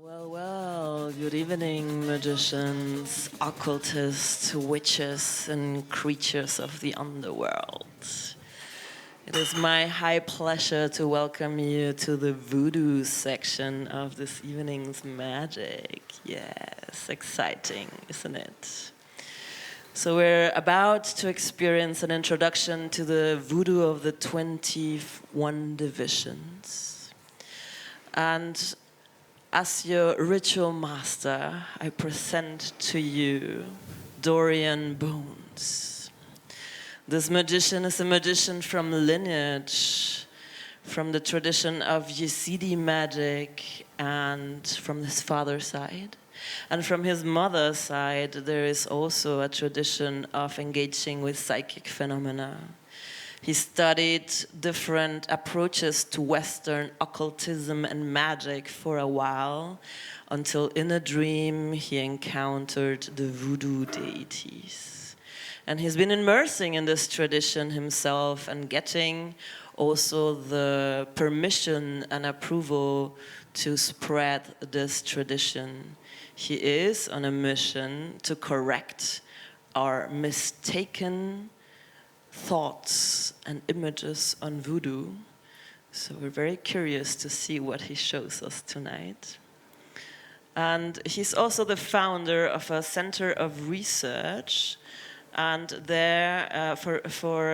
Well, good evening, magicians, occultists, witches, and creatures of the underworld. It is my high pleasure to welcome you to the Vudu section of this evening's magic. Yes, exciting, isn't it? So we're about to experience an introduction to the Vudu of the 21 divisions. And as your ritual master, I present to you Dorian Bones. This magician is a magician from lineage, from the tradition of Yazidi magic and from his father's side. And from his mother's side, there is also a tradition of engaging with psychic phenomena. He studied different approaches to Western occultism and magic for a while, until in a dream he encountered the Vudu deities. And he's been immersing in this tradition himself and getting also the permission and approval to spread this tradition. He is on a mission to correct our mistaken thoughts and images on Vudu. So we're very curious to see what he shows us tonight. And he's also the founder of a center of research, and there for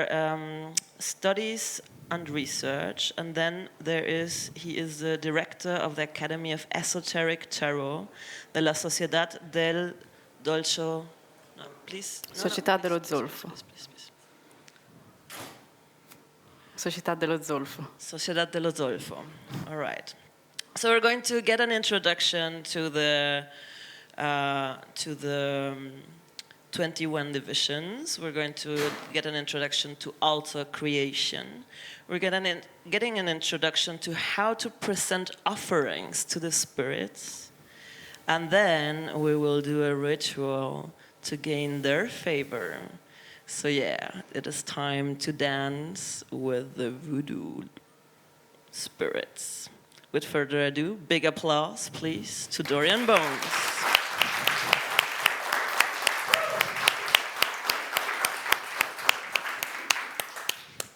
studies and research. And then he is the director of the Academy of Esoteric Tarot de la Sociedad del Dolce. No, please. Società dello Zolfo. Please. Società dello Zolfo. Sociedad dello Zolfo. All right. So we're going to get an introduction to the 21 divisions. We're going to get an introduction to altar creation. We're getting an introduction to how to present offerings to the spirits. And then we will do a ritual to gain their favor. So yeah, it is time to dance with the Vudu spirits. With further ado, big applause, please, to Dorian Bones.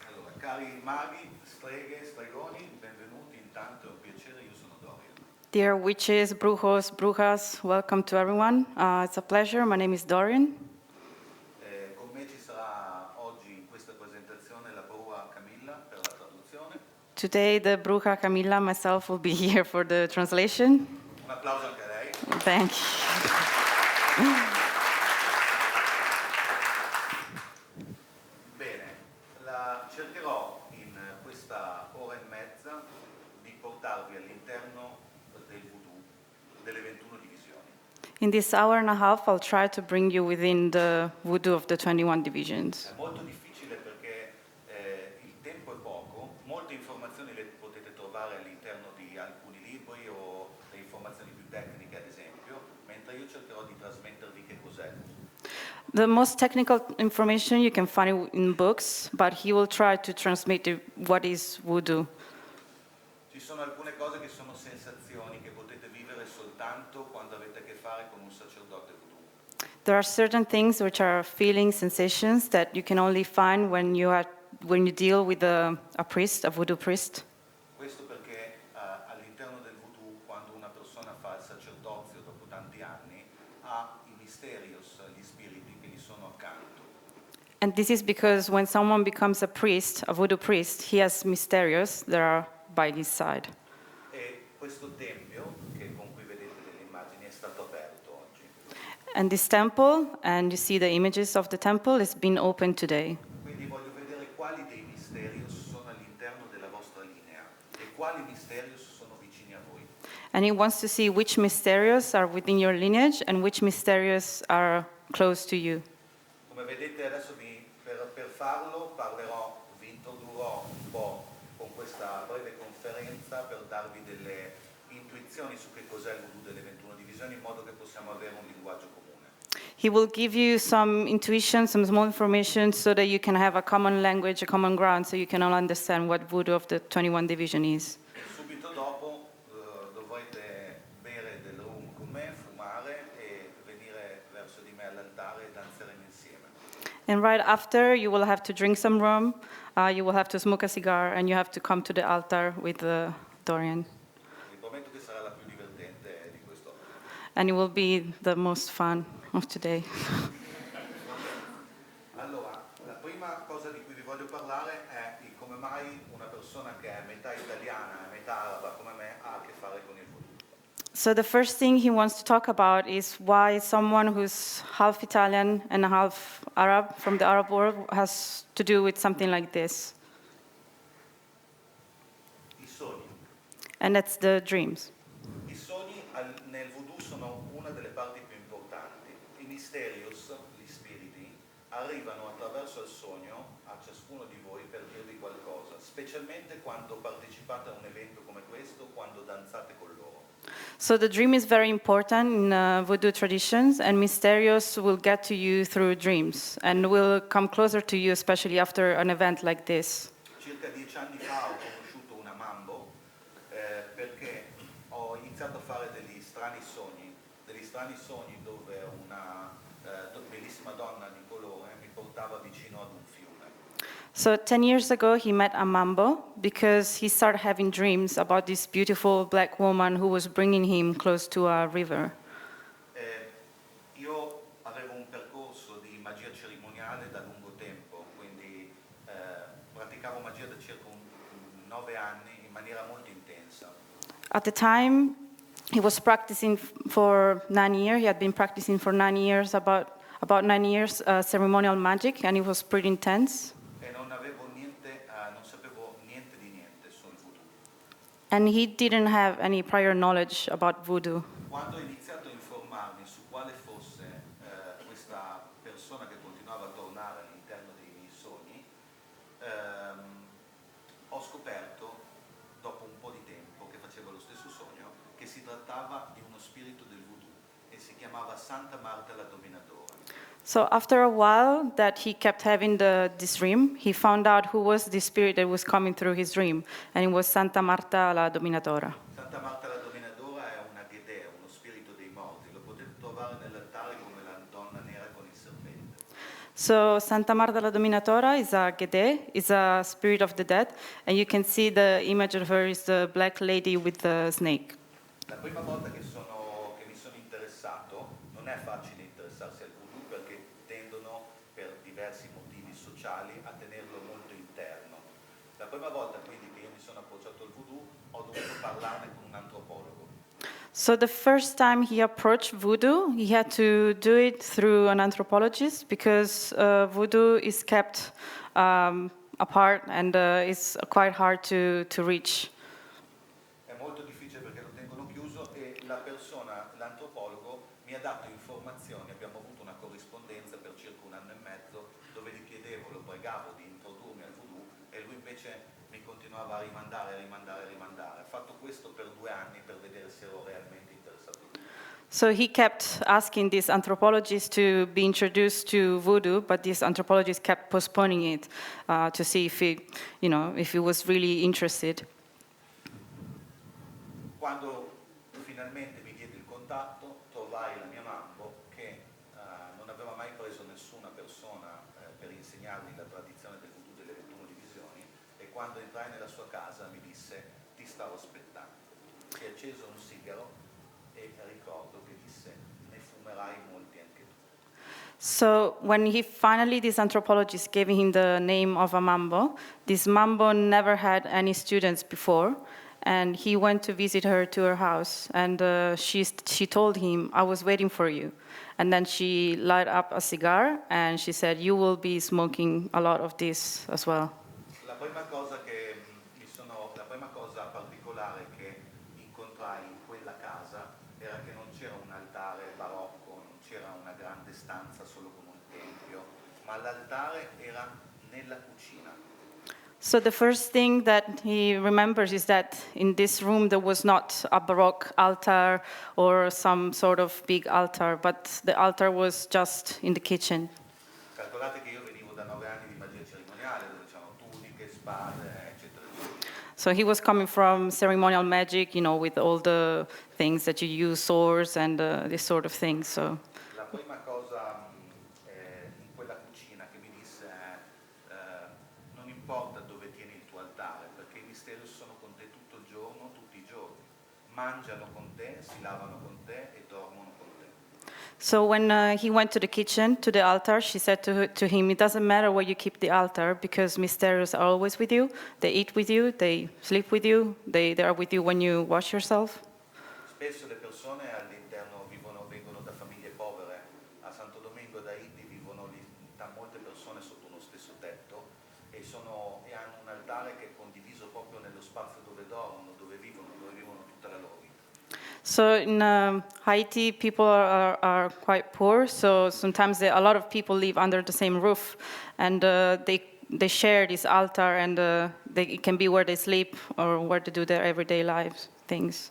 Allora, cari maghi, streghe, stregoni, benvenuti. Intanto è un piacere, io sono Dorian. Dear witches, brujos, brujas, welcome to everyone. It's a pleasure. My name is Dorian. Con me ci sarà oggi in questa presentazione la Brua Camilla per la traduzione. Today, the bruja Camilla, myself, will be here for the translation. Un applauso anche a lei. Thank you. Bene, cercherò in questa ora e mezza di portarvi all'interno del Vudu delle 21 divisioni. In this hour and a half, I'll try to bring you within the Vudu of the 21 divisions. È molto difficile perché il tempo è poco, molte informazioni le potete trovare all'interno di alcuni libri o le informazioni più tecniche ad esempio, mentre io cercherò di trasmettervi che cos'è. The most technical information you can find in books, but he will try to transmit what is Vudu. Ci sono alcune cose che sono sensazioni che potete vivere soltanto quando avete a che fare con un sacerdote Vudu. There are certain things which are feelings, sensations that you can only find when you deal with a priest, a Vudu priest. Questo perché all'interno del Vudu, quando una persona fa il sacerdozio dopo tanti anni, ha i mysterios, gli spiriti che gli sono accanto. And this is because when someone becomes a priest, a Vudu priest, he has mysterious that are by his side. E questo tempio, con cui vedete delle immagini, è stato aperto oggi. And this temple, and you see the images of the temple, is being opened today. Quindi voglio vedere quali dei mysterios sono all'interno della vostra linea e quali mysterios sono vicini a voi. And he wants to see which mysterious are within your lineage and which mysterious are close to you. Come vedete adesso per farlo vi introdurrò un po' con questa breve conferenza per darvi delle intuizioni su che cos'è il Vudu delle 21 divisioni in modo che possiamo avere un linguaggio comune. He will give you some intuition, some small information so that you can have a common language, a common ground, so you can all understand what Vudu of the 21 division is. Subito dopo dovrete bere And right after, you will have to drink some rum, you will have to smoke a cigar, and you have to come to the altar with Dorian. Vi prometto che sarà la più divertente di questo. And it will be the most fun of today. Allora, la prima cosa di cui vi voglio parlare è di come mai una persona che è metà italiana e metà araba come me ha a che fare con il voodoo. So the first thing he wants to talk about is why someone who's half Italian and half Arab from the Arab world has to do with something like this. I sogni. And that's the dreams. I sogni nel voodoo sono una delle parti più importanti. I mysterious, gli spiriti, arrivano attraverso il sogno a ciascuno di voi per dirvi qualcosa, specialmente quando partecipate a un evento come questo, quando danzate con loro. So the dream is very important in Voodoo traditions, and mysterious will get to you through dreams and will come closer to you, especially after an event like this. Circa 10 anni fa ho conosciuto una mambo perché ho iniziato a fare degli strani sogni dove una bellissima donna di colore mi portava vicino ad un fiume. So 10 years ago, he met a mambo because he started having dreams about this beautiful black woman who was bringing him close to a river. Io avevo un percorso di magia cerimoniale da lungo tempo, quindi praticavo magia da circa 9 anni in maniera molto intensa. At the time, he was practicing for 9 years. He had been practicing for 9 years, about 9 years, ceremonial magic, and it was pretty intense. E non sapevo niente di niente sul voodoo. And he didn't have any prior knowledge about voodoo. Quando ho iniziato a informarmi su quale fosse questa persona che continuava a tornare all'interno dei miei sogni, ho scoperto, dopo un po' di tempo che facevo lo stesso sogno, che si trattava di uno spirito del voodoo e si chiamava Santa Marta la Dominadora. So after a while that he kept having this dream, he found out who was the spirit that was coming through his dream, and it was Santa Marta la Dominadora. Santa Marta la Dominadora è una ghedea, uno spirito dei morti, lo potete trovare nell'altare come la donna nera con il serpente. So Santa Marta la Dominadora is a gede, is a spirit of the dead, and you can see the image of her is the black lady with the snake. La prima volta che mi sono interessato, non è facile interessarsi al voodoo perché tendono per diversi motivi sociali a tenerlo molto interno. La prima volta quindi che io mi sono approcciato al voodoo ho dovuto parlarne con un antropologo. So the first time he approached voodoo, he had to do it through an anthropologist because voodoo is kept apart and it's quite hard to reach. È molto difficile perché lo tengono chiuso e l'antropologo mi ha dato informazioni, abbiamo avuto una corrispondenza per circa 1 anno e mezzo dove gli chiedevo, lo pregavo di introdurmi al voodoo e lui invece mi continuava a rimandare. Ha fatto questo per 2 anni per vedere se ero realmente interessato. So he kept asking this anthropologist to be introduced to voodoo, but this anthropologist kept postponing it to see if he was really interested. Quando finalmente mi diede il contatto, trovai la mia mambo che non aveva mai preso nessuna persona per insegnargli la tradizione del voodoo delle 21 divisioni e quando entrai nella sua casa mi disse: ti stavo aspettando. Si è acceso un sigaro e ricordo che disse: ne fumerai molti anche tu. So when this anthropologist gave him the name of a mambo, this mambo never had any students before. And he went to visit her to her house, and she told him, I was waiting for you. And then she light up a cigar, and she said, you will be smoking a lot of this as well. La prima cosa particolare che incontrai in quella casa era che non c'era un altare barocco, non c'era una grande stanza solo come un tempio, ma l'altare era nella cucina. So the first thing that he remembers is that in this room there was not a Baroque altar or some sort of big altar, but the altar was just in the kitchen. Calcolate che io venivo da 9 anni di magia cerimoniale, dove c'erano tuniche, spade, eccetera, eccetera. So he was coming from ceremonial magic, with all the things that you use, swords and this sort of thing. So La prima cosa in quella cucina che mangiano con te, si lavano con te e dormono con te. So when he went to the kitchen, to the altar, she said to him, it doesn't matter where you keep the altar, because mysterious are always with you. They eat with you, they sleep with you, they are with you when you wash yourself. Spesso le persone all'interno vengono da famiglie povere. A Santo Domingo da Haiti vivono molte persone sotto uno stesso tetto e hanno un altare che è condiviso proprio nello spazio dove dormono, dove vivono tutta la loro vita. So in Haiti, people are quite poor, so sometimes a lot of people live under the same roof, and they share this altar, and it can be where they sleep or where they do their everyday lives things.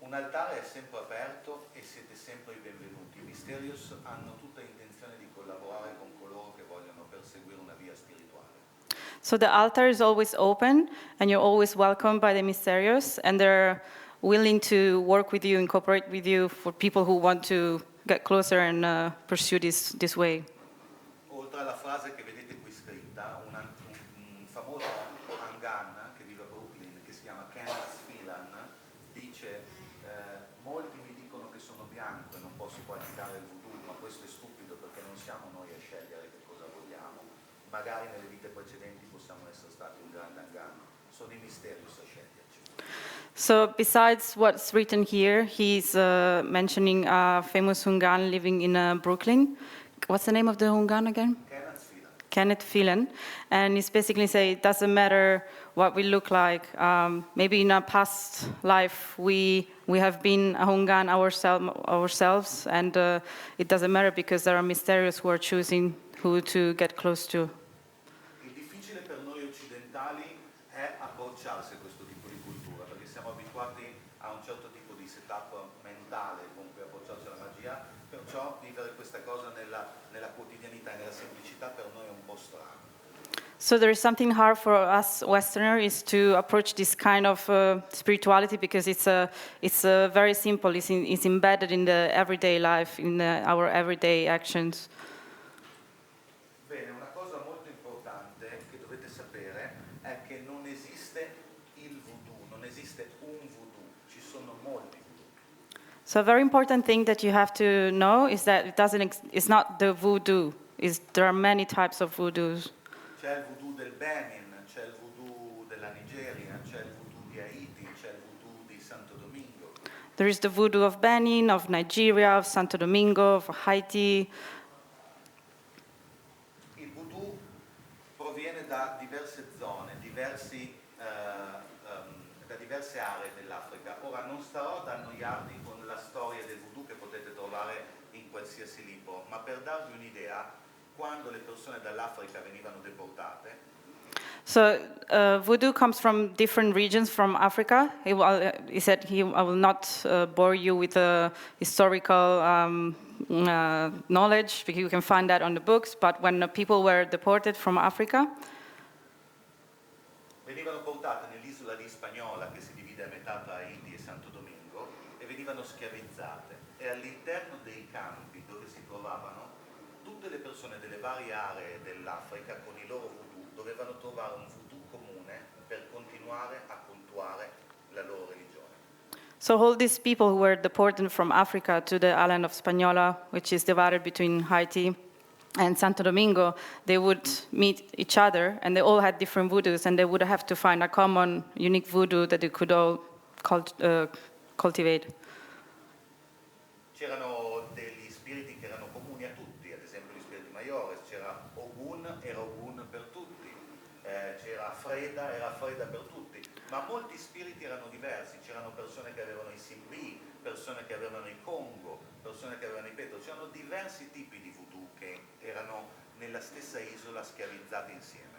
Un altare è sempre aperto e siete sempre i benvenuti. I Mysterious hanno tutta intenzione di collaborare con coloro che vogliono perseguire una via spirituale. So the altar is always open, and you're always welcomed by the Mysterious, and they're willing to work with you and cooperate with you for people who want to get closer and pursue this way. Oltre alla frase che vedete qui scritta, un famoso Angan che vive a Brooklyn, che si chiama Kenneth Phelan, dice molti mi dicono che sono bianco e non posso praticare il voodoo, ma questo è stupido perché non siamo noi a scegliere che cosa vogliamo. Magari nelle vite precedenti possiamo essere stati un grande Angan, sono i Mysterious a sceglierci. So besides what's written here, he's mentioning a famous Hungan living in Brooklyn. What's the name of the Hungan again? Kenneth Phelan. And he's basically saying it doesn't matter what we look like. Maybe in a past life we have been a Hungan ourselves, and it doesn't matter because there are Mysterious who are choosing who to get close to. Il difficile per noi occidentali è approcciarsi a questo tipo di cultura, perché siamo abituati a un certo tipo di setup mentale con cui approcciarci alla magia, perciò vivere questa cosa nella quotidianità e nella semplicità per noi è un po' strano. So there is something hard for us Westerners is to approach this kind of spirituality because it's very simple. It's embedded in the everyday life, in our everyday actions. Bene, una cosa molto importante che dovete sapere è che non esiste il voodoo, non esiste un voodoo, ci sono molti voodoo. So a very important thing that you have to know is that it's not the voodoo. There are many types of voodoos. C'è il voodoo del Benin, c'è il voodoo della Nigeria, c'è il voodoo di Haiti, c'è il voodoo di Santo Domingo. There is the voodoo of Benin, of Nigeria, of Santo Domingo, of Haiti. Il voodoo proviene da diverse zone, da diverse aree dell'Africa. Ora non starò ad annoiarvi con la storia del voodoo che potete trovare in qualsiasi libro, ma per darvi un'idea, quando le persone dall'Africa venivano deportate. So voodoo comes from different regions from Africa. He said I will not bore you with historical knowledge, because you can find that on the books. But when people were deported from Africa, venivano portate nell'isola di Spagnola, che si divide a metà tra Haiti e Santo Domingo, e venivano schiavizzate. E all'interno dei campi dove si trovavano, tutte le persone delle varie aree dell'Africa con i loro voodoo dovevano trovare un voodoo comune per continuare a cultuare la loro religione. so all these people who were deported from Africa to the island of Hispaniola, which is divided between Haiti and Santo Domingo, they would meet each other, and they all had different voodoos, and they would have to find a common, unique voodoo that they could all cultivate. C'erano degli spiriti che erano comuni a tutti, ad esempio gli spiriti maiores, c'era Ogun, era Ogun per tutti, c'era Freda, era Freda per tutti, ma molti spiriti erano diversi, c'erano persone che avevano i Simbi, persone che avevano i Congo, persone che avevano i Peto, c'erano diversi tipi di voodoo che erano nella stessa isola schiavizzati insieme.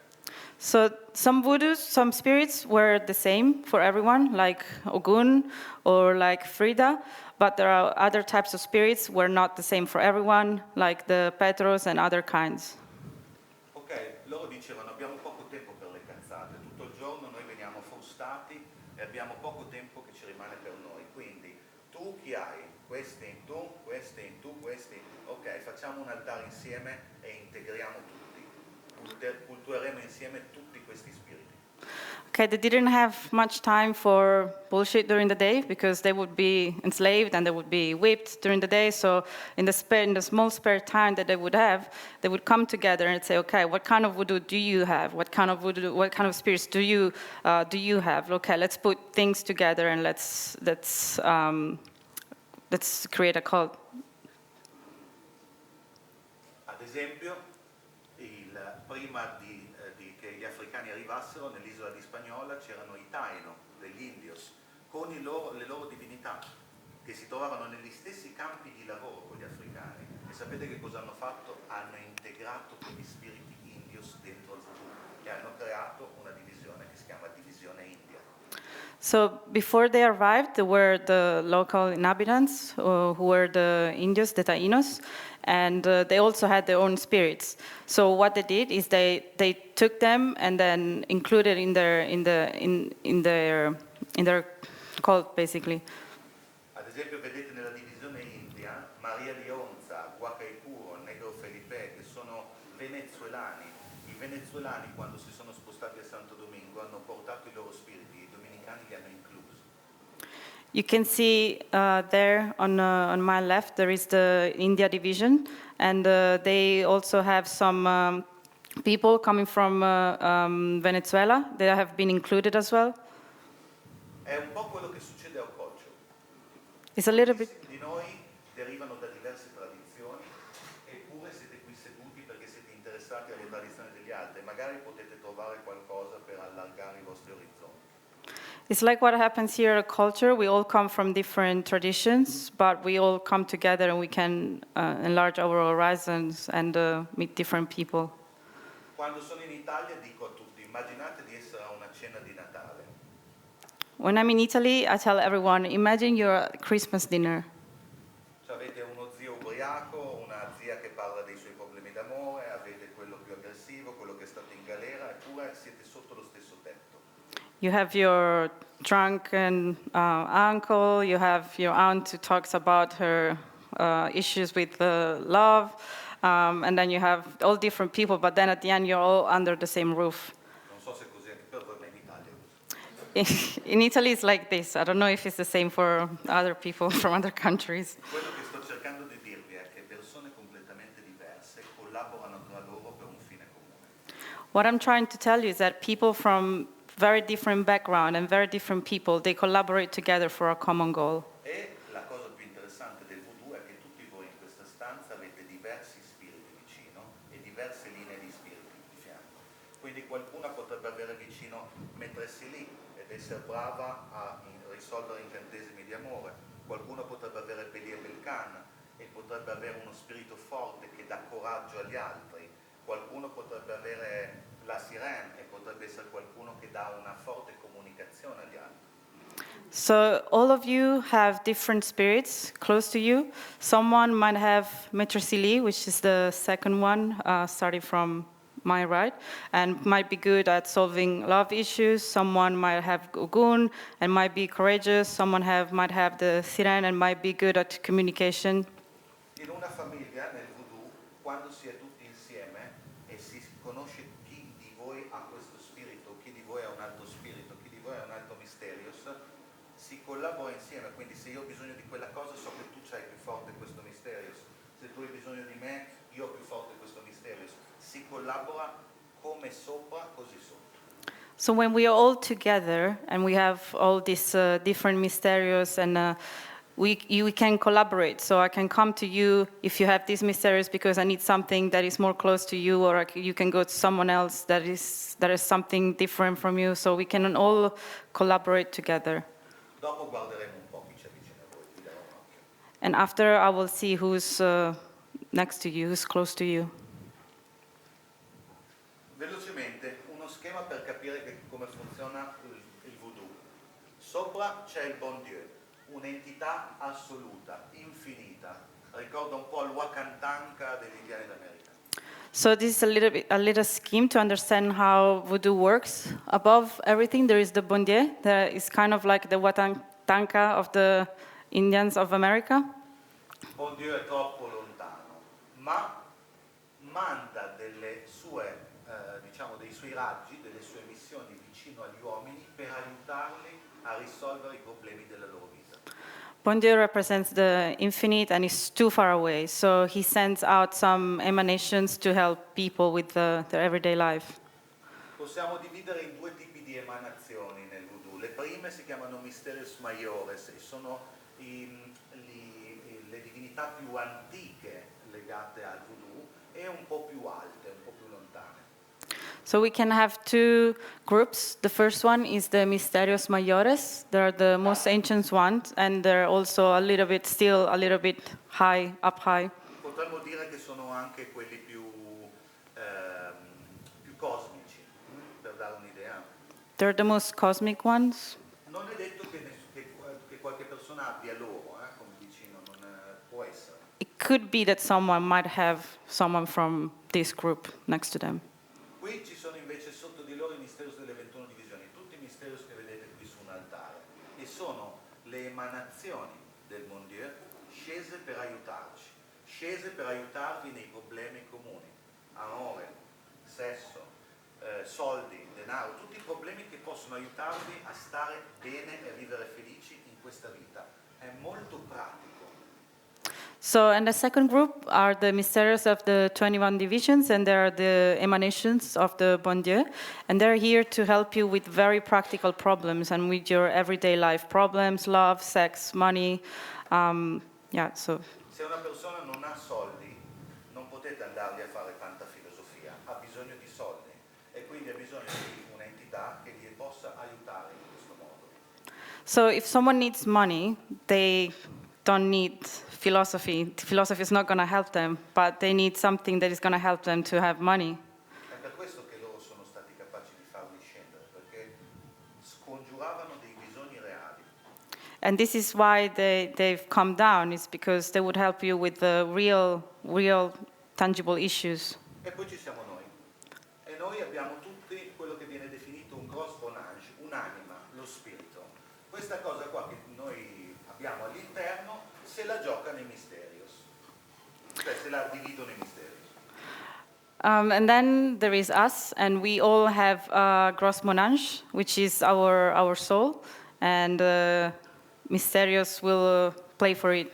So some voodoos, some spirits were the same for everyone, like Ogun or like Frida, but there are other types of spirits were not the same for everyone, like the Petros and other kinds. Ok, loro dicevano abbiamo poco tempo per le cazzate, tutto il giorno noi veniamo frustati e abbiamo poco tempo che ci rimane per noi, quindi tu chi hai? Questi, tu, questi, ok, facciamo un altare insieme e integriamo tutti, cultueremo insieme tutti questi spiriti. Okay, they didn't have much time for bullshit during the day because they would be enslaved and they would be whipped during the day. So in the small spare time that they would come together and say, okay, what kind of voodoo do you have? What kind of spirits do you have? Okay, let's put things together and let's create a cult. Ad esempio, prima che gli africani arrivassero nell'isola di Spagnola c'erano i Taino, degli indios, con le loro divinità, che si trovavano negli stessi campi di lavoro con gli africani. E sapete che cosa hanno fatto? Hanno integrato quegli spiriti indios dentro il voodoo e hanno creato una divisione che si chiama divisione India. So before they arrived, there were the local inhabitants who were the Indios, the Taínos, and they also had their own spirits. So what they did is they took them and then included in their cult, basically. Ad esempio vedete nella divisione India Maria Lionza, Guacaipuro, Negro Felipe, che sono venezuelani. I venezuelani quando si sono spostati a Santo Domingo hanno portato i loro spiriti, i dominicani li hanno inclusi. You can see there on my left, there is the India division, and they also have some people coming from Venezuela. They have been included as well. È un po' quello che succede a Occulture. It's a little bit. Di noi derivano da diverse tradizioni, eppure siete qui seduti perché siete interessati alle tradizioni degli altri. Magari potete trovare qualcosa per allargare i vostri orizzonti. It's like what happens here at Culture. We all come from different traditions, but we all come together and we can enlarge our horizons and meet different people. Quando sono in Italia dico a tutti, immaginate di essere a una cena di Natale. When I'm in Italy, I tell everyone, imagine you're at Christmas dinner. Cioè, avete uno zio ubriaco, una zia che parla dei suoi problemi d'amore, avete quello più aggressivo, quello che è stato in galera, eppure siete sotto lo stesso tetto. You have your drunken uncle, you have your aunt who talks about her issues with love, and then you have all different people, but then at the end you're all under the same roof. Non so se è così anche per voi, ma in Italia è così. In Italy it's like this. I don't know if it's the same for other people from other countries. Quello che sto cercando di dirvi è che persone completamente diverse collaborano tra loro per un fine comune. What I'm trying to tell you is that people from very different background and very different people, they collaborate together for a common goal. E la cosa più interessante del voodoo è che tutti voi in questa stanza avete diversi spiriti vicino e diverse linee di spiriti di fianco. Quindi qualcuno potrebbe avere vicino mettersi lì ed essere brava a risolvere incantesimi di amore. Qualcuno potrebbe avere Belie Belcan e potrebbe avere uno spirito forte che dà coraggio agli altri. Qualcuno potrebbe avere la sirena e potrebbe essere qualcuno che dà una forte comunicazione agli altri. So all of you have different spirits close to you. Someone might have Metresili, which is the second one, starting from my right, and might be good at solving love issues. Someone might have Ogun and might be courageous. Someone might have the Siren and might be good at communication. In una famiglia, nel voodoo, quando si è tutti insieme e si conosce chi di voi ha questo spirito, chi di voi ha un altro spirito, chi di voi ha un altro mysterious, si collabora insieme. Quindi se io ho bisogno di quella cosa so che tu c'hai più forte questo mysterious. Se tu hai bisogno di me, io ho più forte questo mysterious. Si collabora come sopra, così sotto. So when we are all together and we have all these different mysterious and we can collaborate. So I can come to you if you have these mysterious because I need something that is more close to you, or you can go to someone else that is something different from you. So we can all collaborate together. Dopo guarderemo un po' chi c'è vicino a voi, vi darò un occhio. And after I will see who's next to you, who's close to you. Velocemente, uno schema per capire come funziona il voodoo. Sopra c'è il bon Dieu, un'entità assoluta, infinita. Ricorda un po' il Wakantanka degli indiani d'America. So this is a little scheme to understand how voodoo works. Above everything, there is the bon Dieu, that is kind of like the Wakantanka of the Indians of America. Bon Dieu è troppo lontano, ma manda delle sue, dei suoi raggi, delle sue missioni vicino vicino agli uomini per aiutarli a risolvere i problemi della loro vita. Bon Dieu represents the infinite and is too far away, so he sends out some emanations to help people with their everyday life. Possiamo dividere in due tipi di emanazioni nel Vudu. Le prime si chiamano Mysterious Maiores e sono le divinità più antiche legate al Vudu e un po' più alte, un po' più lontane. So we can have two groups. The first one is the Misterios Mayores. They're the most ancient ones, and they're also still a little bit high, up high. Potremmo dire che sono anche quelli più cosmici, per dare un'idea. They're the most cosmic ones. Non è detto che qualche persona abbia loro come vicino, non può essere. It could be that someone might have someone from this group next to them. Qui ci sono invece sotto di loro i misteri delle 21 divisioni, tutti i misteri che vedete qui su un altare, e sono le emanazioni del Bon Dieu scese per aiutarvi nei problemi comuni, amore, sesso, soldi, denaro, tutti i problemi che possono aiutarvi a stare bene e a vivere felici in questa vita. È molto pratico. So, and the second group are the mysterious of the 21 divisions, and they are the emanations of the Bon Dieu, and they're here to help you with very practical problems and with your everyday life problems, love, sex, money. So. Se una persona non ha soldi, non potete andargli a fare tanta filosofia, ha bisogno di soldi e quindi ha bisogno di un'entità che gli possa aiutare in questo modo. So, if someone needs money, they don't need philosophy. Philosophy is not going to help them, but they need something that is going to help them to have money. È per questo che loro sono stati capaci di farli scendere, perché scongiuravano dei bisogni reali. And this is why they've come down, is because they would help you with the real tangible issues. E poi ci siamo noi. E noi abbiamo tutti quello che viene definito un gross bon ange, un'anima, lo spirito. Questa cosa qua che noi abbiamo all'interno se la gioca nei Mysterios, cioè se la dividono nei Mysterios. And then there is us, and we all have gross monange, which is our soul, and Mysterios will play for it.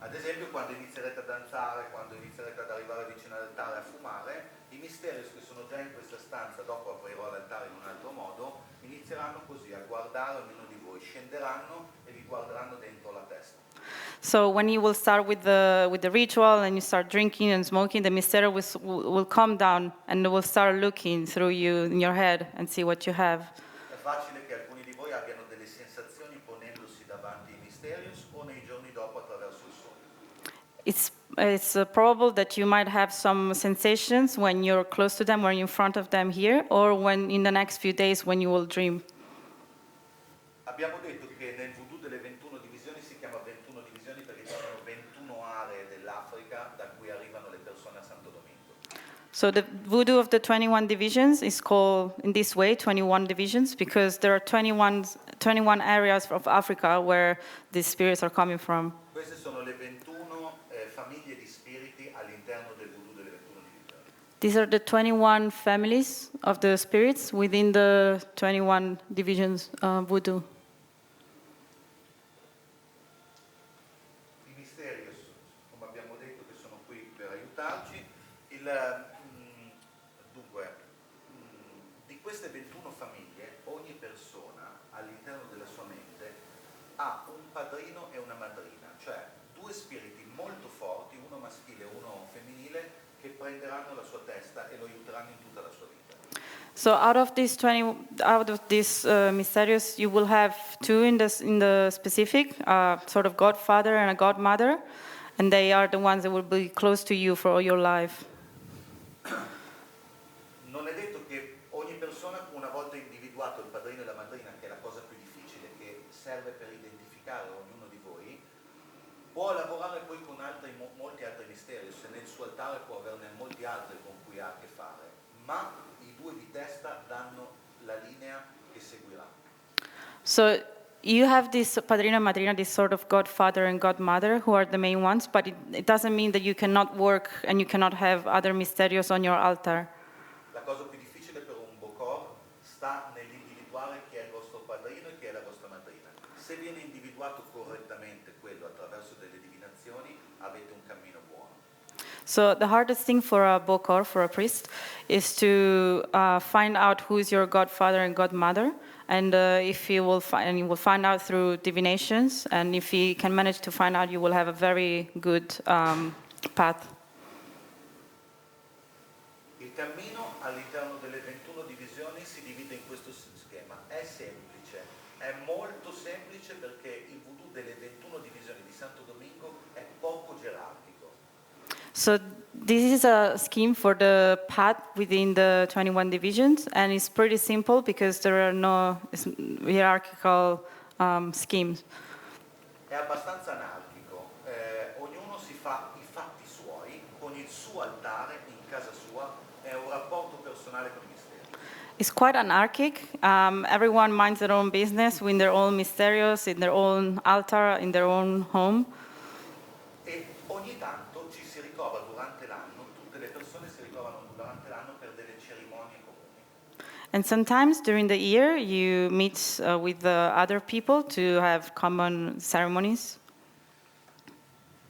Ad esempio, quando inizierete a danzare, quando inizierete ad arrivare vicino all'altare a fumare, i Mysterios che sono già in questa stanza, dopo aprirò l'altare in un altro modo, inizieranno così a guardare ognuno di voi, scenderanno e vi guarderanno dentro la testa. So when you will start with the ritual and you start drinking and smoking, the Mysterio will come down and will start looking through you in your head and see what you have. È facile che alcuni di voi abbiano delle sensazioni ponendosi davanti ai Mysterios o nei giorni dopo attraverso il sogno. It's probable that you might have some sensations when you're close to them, when you're in front of them here, or when in the next few days when you will dream. Abbiamo detto che nel Vudu delle 21 divisioni si chiama 21 divisioni perché ci sono 21 aree dell'Africa da cui arrivano le persone a Santo Domingo. So the Vudu of the 21 divisions is called in this way 21 divisions because there are 21 areas of Africa where these spirits are coming from. Queste sono le 21 famiglie di spiriti all'interno del Vudu delle 21 divisioni. These are the 21 families of the spirits within the 21 divisions Vudu. I Mysterios, come abbiamo detto, che sono qui per aiutarci. Dunque, di queste 21 famiglie, ogni persona all'interno della sua mente ha un padrino e una madrina, cioè due spiriti molto forti, uno maschile e uno femminile, che prenderanno la sua testa e lo aiuteranno in tutta la sua vita. So out of these Mysterios, you will have two in the specific, sort of godfather and a godmother, and they are the ones that will be close to you for all your life. Non è detto che ogni persona, una volta individuato il padrino e la madrina, che è la cosa più difficile, che serve per identificare ognuno di voi, può lavorare poi con molti altri misteri, se nel suo altare può averne molti altri con cui ha a che fare, ma i due di testa danno la linea che seguirà. So you have this padrino and madrina, this sort of godfather and godmother, who are the main ones, but it doesn't mean that you cannot work and you cannot have other Mysterios on your altar. La cosa più difficile per un Bokor sta nell'individuare se viene individuato correttamente quello attraverso delle divinazioni, avete un cammino buono. So the hardest thing for a bokor, for a priest, is to find out who is your godfather and godmother, and if you will find, you will find out through divinations, and if you can manage to find out, you will have a very good path. Il cammino all'interno delle 21 divisioni si divide in questo schema. È semplice, è molto semplice perché il voodoo delle 21 divisioni di Santo Domingo è poco gerarchico. So this is a scheme for the path within the 21 divisions, and it's pretty simple because there are no hierarchical schemes. È abbastanza anarchico, ognuno si fa i fatti suoi con il suo altare in casa sua, è un rapporto personale con i misteri. It's quite anarchic. Everyone minds their own business with their own mysterious, in their own altar, in their own home. E ogni tanto ci si ritrova durante l'anno, tutte le persone si ritrovano durante l'anno per delle cerimonie comuni. And sometimes during the year, you meet with the other people to have common ceremonies.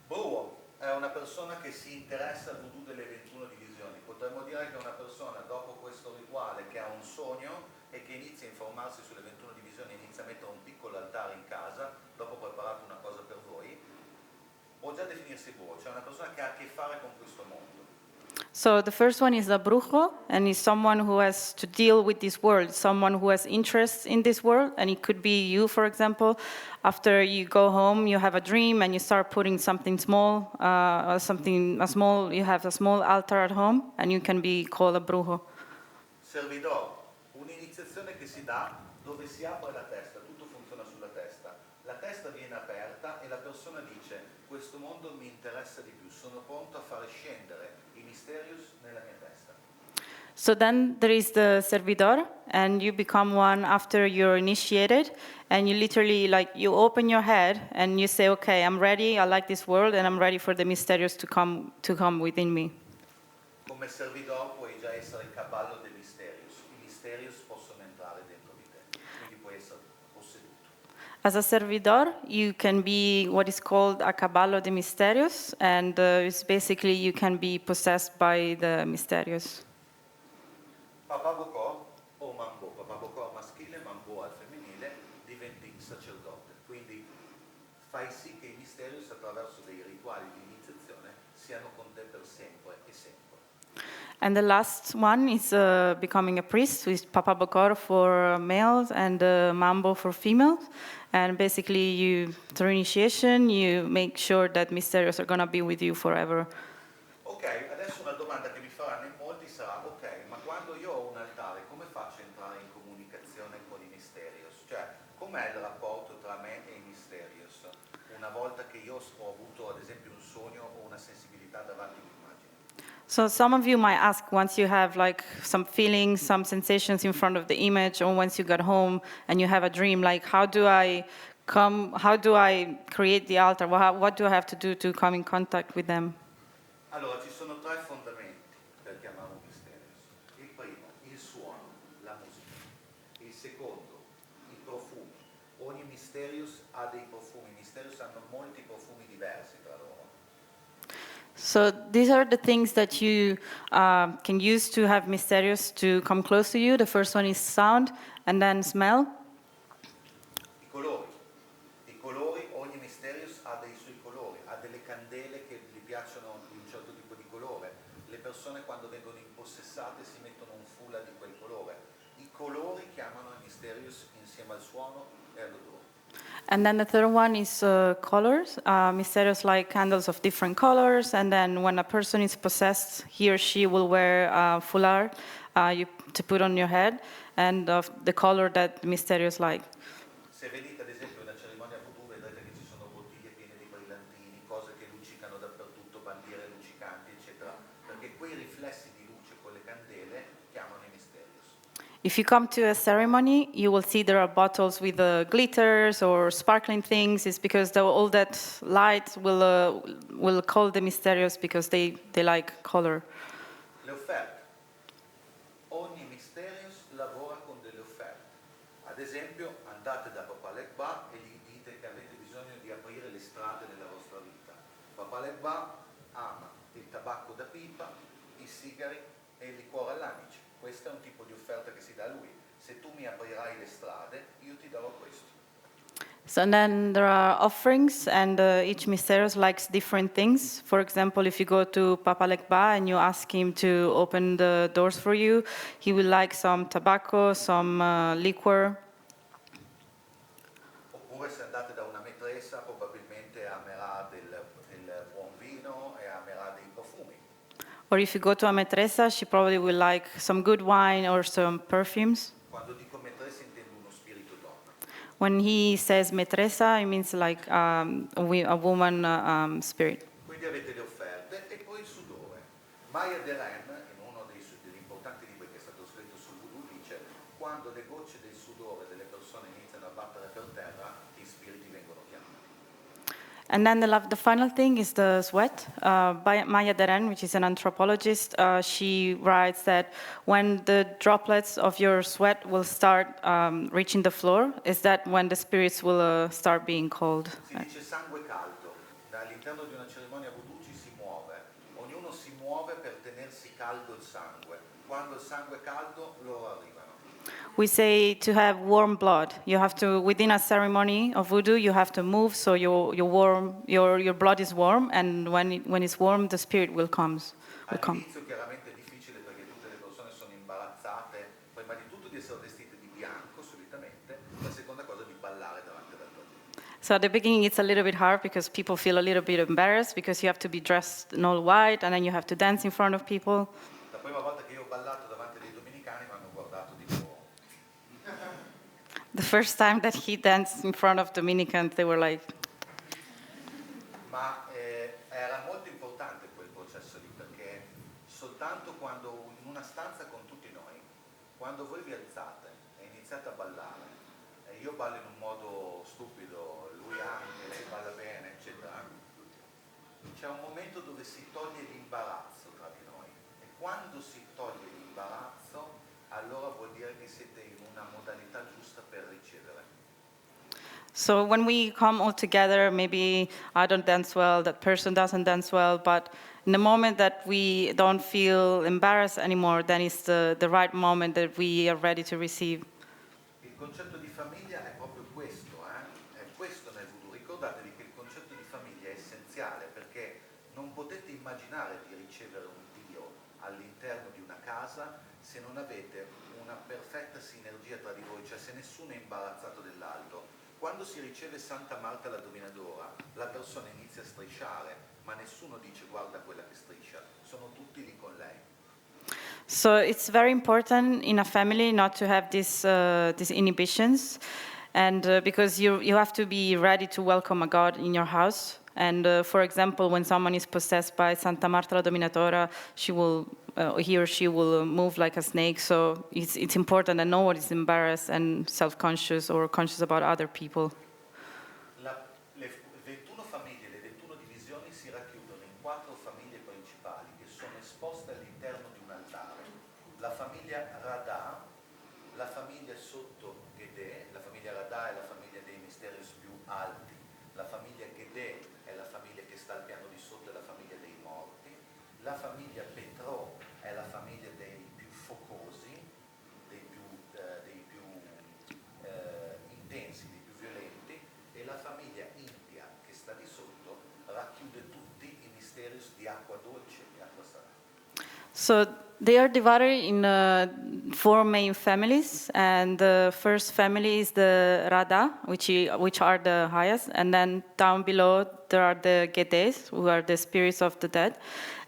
Bruo è una persona che si interessa al voodoo delle 21 divisioni. Potremmo dire che è una persona, dopo questo rituale, che ha un sogno e che inizia a informarsi sulle 21 divisioni, inizia a mettere un piccolo altare in casa, dopo ho preparato una cosa per voi, può già definirsi bruo, cioè una persona che ha a che fare con questo mondo. So the first one is a brujo, and is someone who has to deal with this world, someone who has interest in this world, and it could be you, for example. After you go home, you have a dream, and you start putting something small, you have a small altar at home, and you can be called a brujo. Servidor, un'iniziazione che si dà dove si apre la testa, tutto funziona sulla testa. La testa viene aperta e la persona dice: questo mondo mi interessa di più, sono pronto a fare scendere i mysterious nella mia testa. So then there is the servidor, and you become one after you're initiated, and you literally, you open your head and you say, okay, I'm ready, I like this world, and I'm ready for the mysterious to come within me. Come servidor puoi già essere il cavallo dei mysterious. I mysterious possono entrare dentro di te, quindi puoi essere posseduto. As a servidor, you can be what is called a caballo de misterios, and it's basically you can be possessed by the mysterious. Papabocò o Mambo, Papabocò maschile, Mambo al femminile, diventi sacerdote. Quindi fai sì che i mysterious attraverso dei rituali di iniziazione siano con te per sempre e sempre. And the last one is becoming a priest, with Papa Bokor for males and Mambo for females. And basically, through initiation, you make sure that mysterious are going to be with you forever. Ok, adesso una domanda che mi faranno in molti sarà: ok, ma quando io ho un altare, come faccio a entrare in comunicazione con i mysterious? Cioè, com'è il rapporto tra me e i mysterious? Una volta che io ho avuto, ad esempio, un sogno o una sensibilità davanti all'immagine. So some of you might ask, once you have some feelings, some sensations in front of the image, or once you got home and you have a dream, how do I create the altar? What do I have to do to come in contact with them? Allora, ci sono tre fondamenti per chiamare un mysterious. Il primo, il suono, la musica. Il secondo, i profumi. Ogni mysterious ha dei profumi. I mysterious hanno molti profumi diversi tra loro. So these are the things that you can use to have mysterious to come close to you. The first one is sound, and then smell. I colori. I colori, ogni mysterious ha dei suoi colori, ha delle candele che gli piacciono di un certo tipo di colore. Le persone quando vengono impossessate si mettono un foulard di quel colore. I colori chiamano i mysterious insieme al suono e all'odore. And then the third one is colors. Mysterious like candles of different colors. And then when a person is possessed, he or she will wear foulard to put on your head, and of the color that the mysterious like. Se venite ad esempio a una cerimonia voodoo vedrete che ci sono bottiglie piene di brillantini, cose che luccicano dappertutto, bandiere luccicanti, eccetera, perché quei riflessi di luce con le candele chiamano i mysterious. If you come to a ceremony, you will see there are bottles with glitters or sparkling things. It's because all that light will call the mysterious because they like color. Le offerte. Ogni mysterious lavora con delle offerte. Ad esempio, andate da Papa Legba e gli strade nella vostra vita. Papà Legba ama il tabacco da pipa, i sigari e il liquore all'anice. Questo è un tipo di offerta che si dà a lui. Se tu mi aprirai le strade, io ti darò questo. So and then there are offerings, and each mysterious likes different things. For example, if you go to Papa Lekba and you ask him to open the doors for you, he will like some tobacco, some liquor. Oppure se andate da una maîtressa, probabilmente amerà del buon vino e amerà dei profumi. Or if you go to a maîtressa, she probably will like some good wine or some perfumes. Quando dico maîtressa intendo uno spirito donna. When he says maîtressa, it means like a woman spirit. Quindi avete le offerte e poi il sudore. Maya Deren, in uno degli importanti libri che è stato scritto sul Vudu, dice: quando le gocce del sudore delle persone iniziano a battere per terra, gli spiriti vengono chiamati. And then the final thing is the sweat. By Maya Deren, which is an anthropologist, she writes that when the droplets of your sweat will start reaching the floor, is that when the spirits will start being called. Si dice sangue caldo. All'interno di una cerimonia voodoo ci si muove. Ognuno si muove per tenersi caldo il sangue. Quando il sangue è caldo, loro arrivano. We say to have warm blood. You have to, within a ceremony of voodoo, you have to move so your blood is warm, and when it's warm, the spirit will come. All'inizio chiaramente è difficile perché tutte le persone sono imbarazzate, prima di tutto di essere vestite di bianco solitamente, la seconda cosa di ballare davanti all'altare. So at the beginning it's a little bit hard because people feel a little bit embarrassed because you have to be dressed in all white and then you have to dance in front of people. La prima volta che io ho ballato davanti ai domenicani mi hanno guardato di nuovo. The first time that he danced in front of Dominicans, they were like. Ma era molto importante quel processo lì, perché soltanto quando in una stanza con tutti noi, quando voi vi alzate e iniziate a ballare, e io ballo in un modo stupido, lui anche, lei balla bene, eccetera, c'è un momento dove si toglie l'imbarazzo tra di noi, e quando si toglie l'imbarazzo, allora vuol dire che siete in una modalità giusta per ricevere. So when we come all together, maybe I don't dance well, that person doesn't dance well, but in the moment that we don't feel embarrassed anymore, then it's the right moment that we are ready to receive. Il concetto di famiglia è proprio questo, è questo nel voodoo. Ricordatevi che il concetto di famiglia è essenziale, perché non potete immaginare di ricevere un Dio all'interno di una casa se non avete una perfetta sinergia tra di voi, cioè se nessuno è imbarazzato dell'altro. Quando si riceve Santa Marta la dominadora, la persona inizia a strisciare, ma nessuno dice guarda quella che striscia, sono tutti lì con lei. So it's very important in a family not to have these inhibitions, and because you have to be ready to welcome a God in your house. And for example, when someone is possessed by Santa Marta la Dominatora, he or she will move like a snake. So it's important that no one is embarrassed and self-conscious or conscious about other people. Le 21 famiglie, le 21 divisioni si racchiudono in 4 famiglie principali che sono esposte all'interno di un altare. La famiglia Radha, la famiglia sotto Gede, la famiglia Radha è la famiglia dei misteri più alti, la famiglia Gede è la famiglia che sta al piano di sotto, è la famiglia dei morti, la famiglia Petro è la famiglia dei più focosi, dei più intensi, dei più violenti, e la famiglia India che sta di sotto racchiude tutti i misteri di acqua dolce e acqua salata. So they are divided in 4 main families, and the first family is the Radha, which are the highest, and then down below there are the Gedes, who are the spirits of the dead,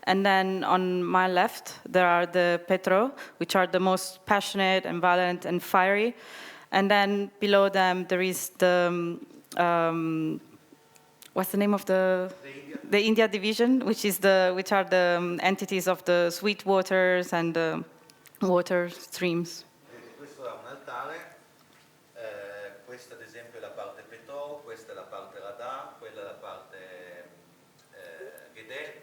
and then on my left there are the Petro, which are the most passionate and violent and fiery, and then below them there is the what's the name of the India division, which are the entities of the sweet waters and the water streams. Questo è un altare, questa ad esempio è la parte Petro, questa è la parte Radha, quella è la parte Gede.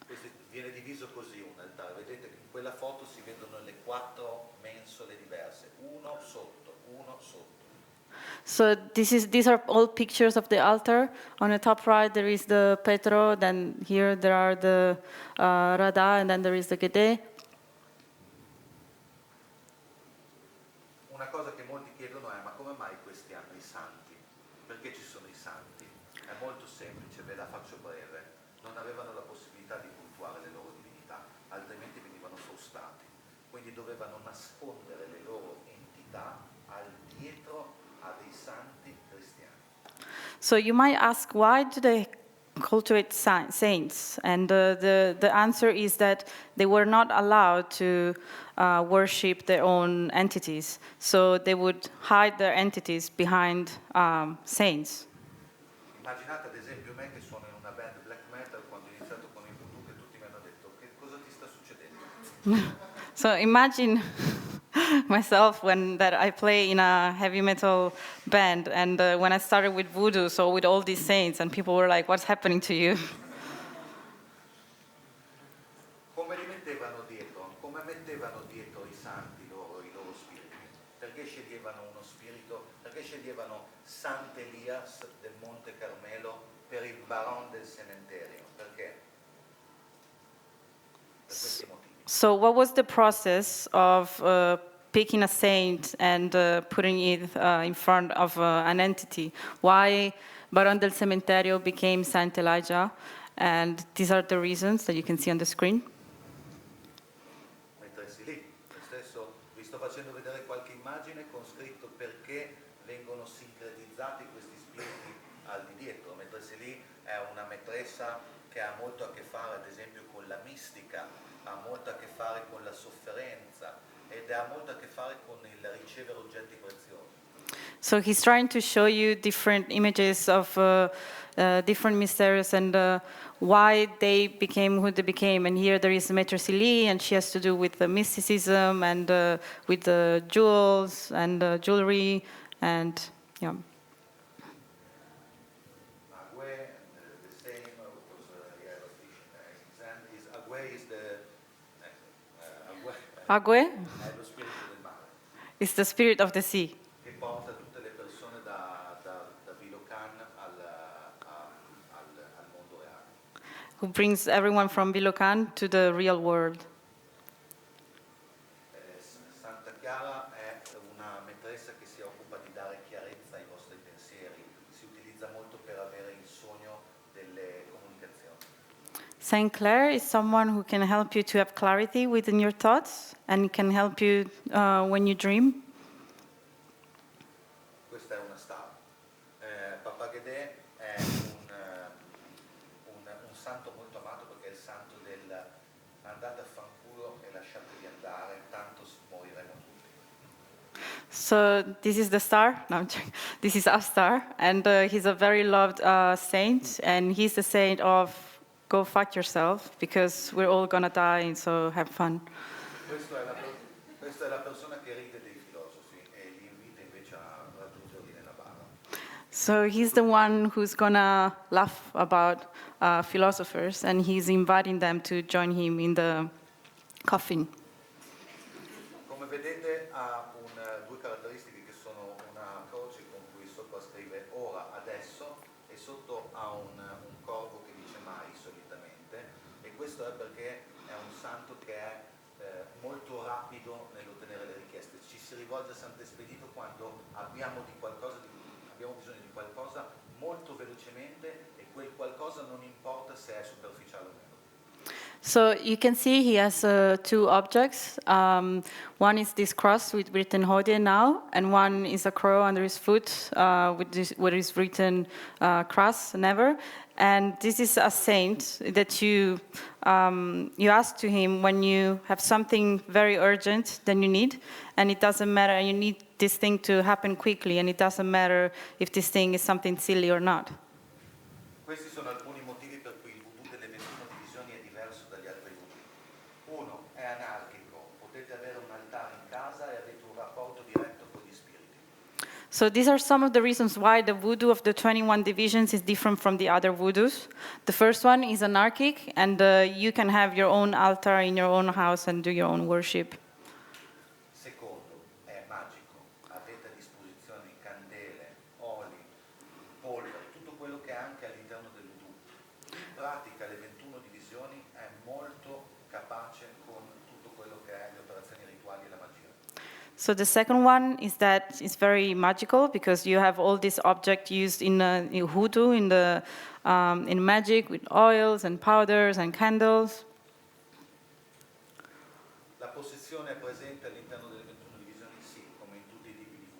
Questo viene diviso così un altare, vedete che in quella foto si vedono le 4 mensole diverse, uno sotto, uno sotto. So these are all pictures of the altar. On the top right there is the Petro, then here there are the Radha, and then there is the Gede. Una cosa che molti chiedono è: ma come mai questi hanno i santi? Perché ci sono i santi? È molto semplice, ve la faccio breve. Non avevano la possibilità di cultuare le loro divinità, altrimenti venivano frustati. Quindi dovevano nascondere le loro entità al dietro a dei santi cristiani. So you might ask, why do they cultivate saints? And the answer is that they were not allowed to worship their own entities. So they would hide their entities behind saints. Immaginate ad esempio me che suono in una band black metal, quando ho iniziato con il Vudu, che tutti mi hanno detto: che cosa ti sta succedendo? So imagine myself that I play in a heavy metal band, and when I started with Vudu, so with all these saints, and people were like, "What's happening to you?" Come li mettevano dietro? Come mettevano dietro i santi i loro spiriti? Perché sceglievano uno spirito? Perché sceglievano Sant'Elias del Monte Carmelo per il Baron del Sementerio? Perché? Per questi motivi. So what was the process of picking a saint and putting it in front of an entity? Why Baron del Cementerio became Saint Elijah? And these are the reasons that you can see on the screen. Mettersi lì. Lo stesso, vi sto facendo vedere qualche immagine con scritto perché vengono sincretizzati questi spiriti al di dietro. Mettersi lì è una metressa che ha molto a che fare, ad esempio, con la mistica, ha molto a che fare con la sofferenza ed ha molto a che fare con il ricevere oggetti preziosi. So he's trying to show you different images of different mysteries and why they became who they became. And here there is Maître Célie, and she has to do with the mysticism and with the jewels and jewelry and yeah. Agüe, the same, because yeah, is Agüe is the Agüe è lo spirito del mare is the spirit of the sea, che porta tutte le persone da Vilocan al mondo reale. who brings everyone from Bilocan to the real world. Santa Chiara è una metressa che si occupa di dare chiarezza ai vostri pensieri, si utilizza molto per avere il sogno delle comunicazioni. Saint Clair is someone who can help you to have clarity within your thoughts and can help you when you dream. Questa è una star. Papa Guedè è un santo molto amato perché è il santo del andate a fanculo e lasciatevi andare, tanto moriremo tutti. So this is the star. No, I'm joking. This is our star, and he's a very loved saint, and he's the saint of go fuck yourself because we're all gonna die, so have fun. Questa è la persona che ride dei filosofi e li invita invece a raggiungerli nella bara. So he's the one who's gonna laugh about philosophers, and he's inviting them to join him in the coffin. Come vedete ha due caratteristiche che sono una croce con cui sopra scrive ora, adesso, e sotto ha un corvo che dice mai solitamente, e questo è perché è un santo che è molto rapido nell'ottenere le richieste. Ci si rivolge a Sant'Espedito quando abbiamo bisogno di qualcosa molto velocemente e quel qualcosa non importa se è superficiale o meno. So you can see he has two objects. One is this cross with written Hodie now, and one is a crow under his foot where is written cross never. And this is a saint that you ask to him when you have something very urgent that you need, and it doesn't matter. You need this thing to happen quickly, and it doesn't matter if this thing is something silly or not. Questi sono alcuni motivi per cui il Vudu delle 21 divisioni è diverso dagli altri Vudu. Uno, è anarchico, potete avere un altare in casa e avete un rapporto diretto con gli spiriti. So these are some of the reasons why the Vudu of the 21 divisions is different from the other Vudus. The first one is anarchic, and you can have your own altar in your own house and do your own worship. Secondo, è magico, avete a disposizione candele, So the second one is that it's very magical because you have all these objects used in Vudu, in magic, with oils and powders and candles. La possessione è presente all'interno delle 21 divisioni, sì, come in tutti i tipi di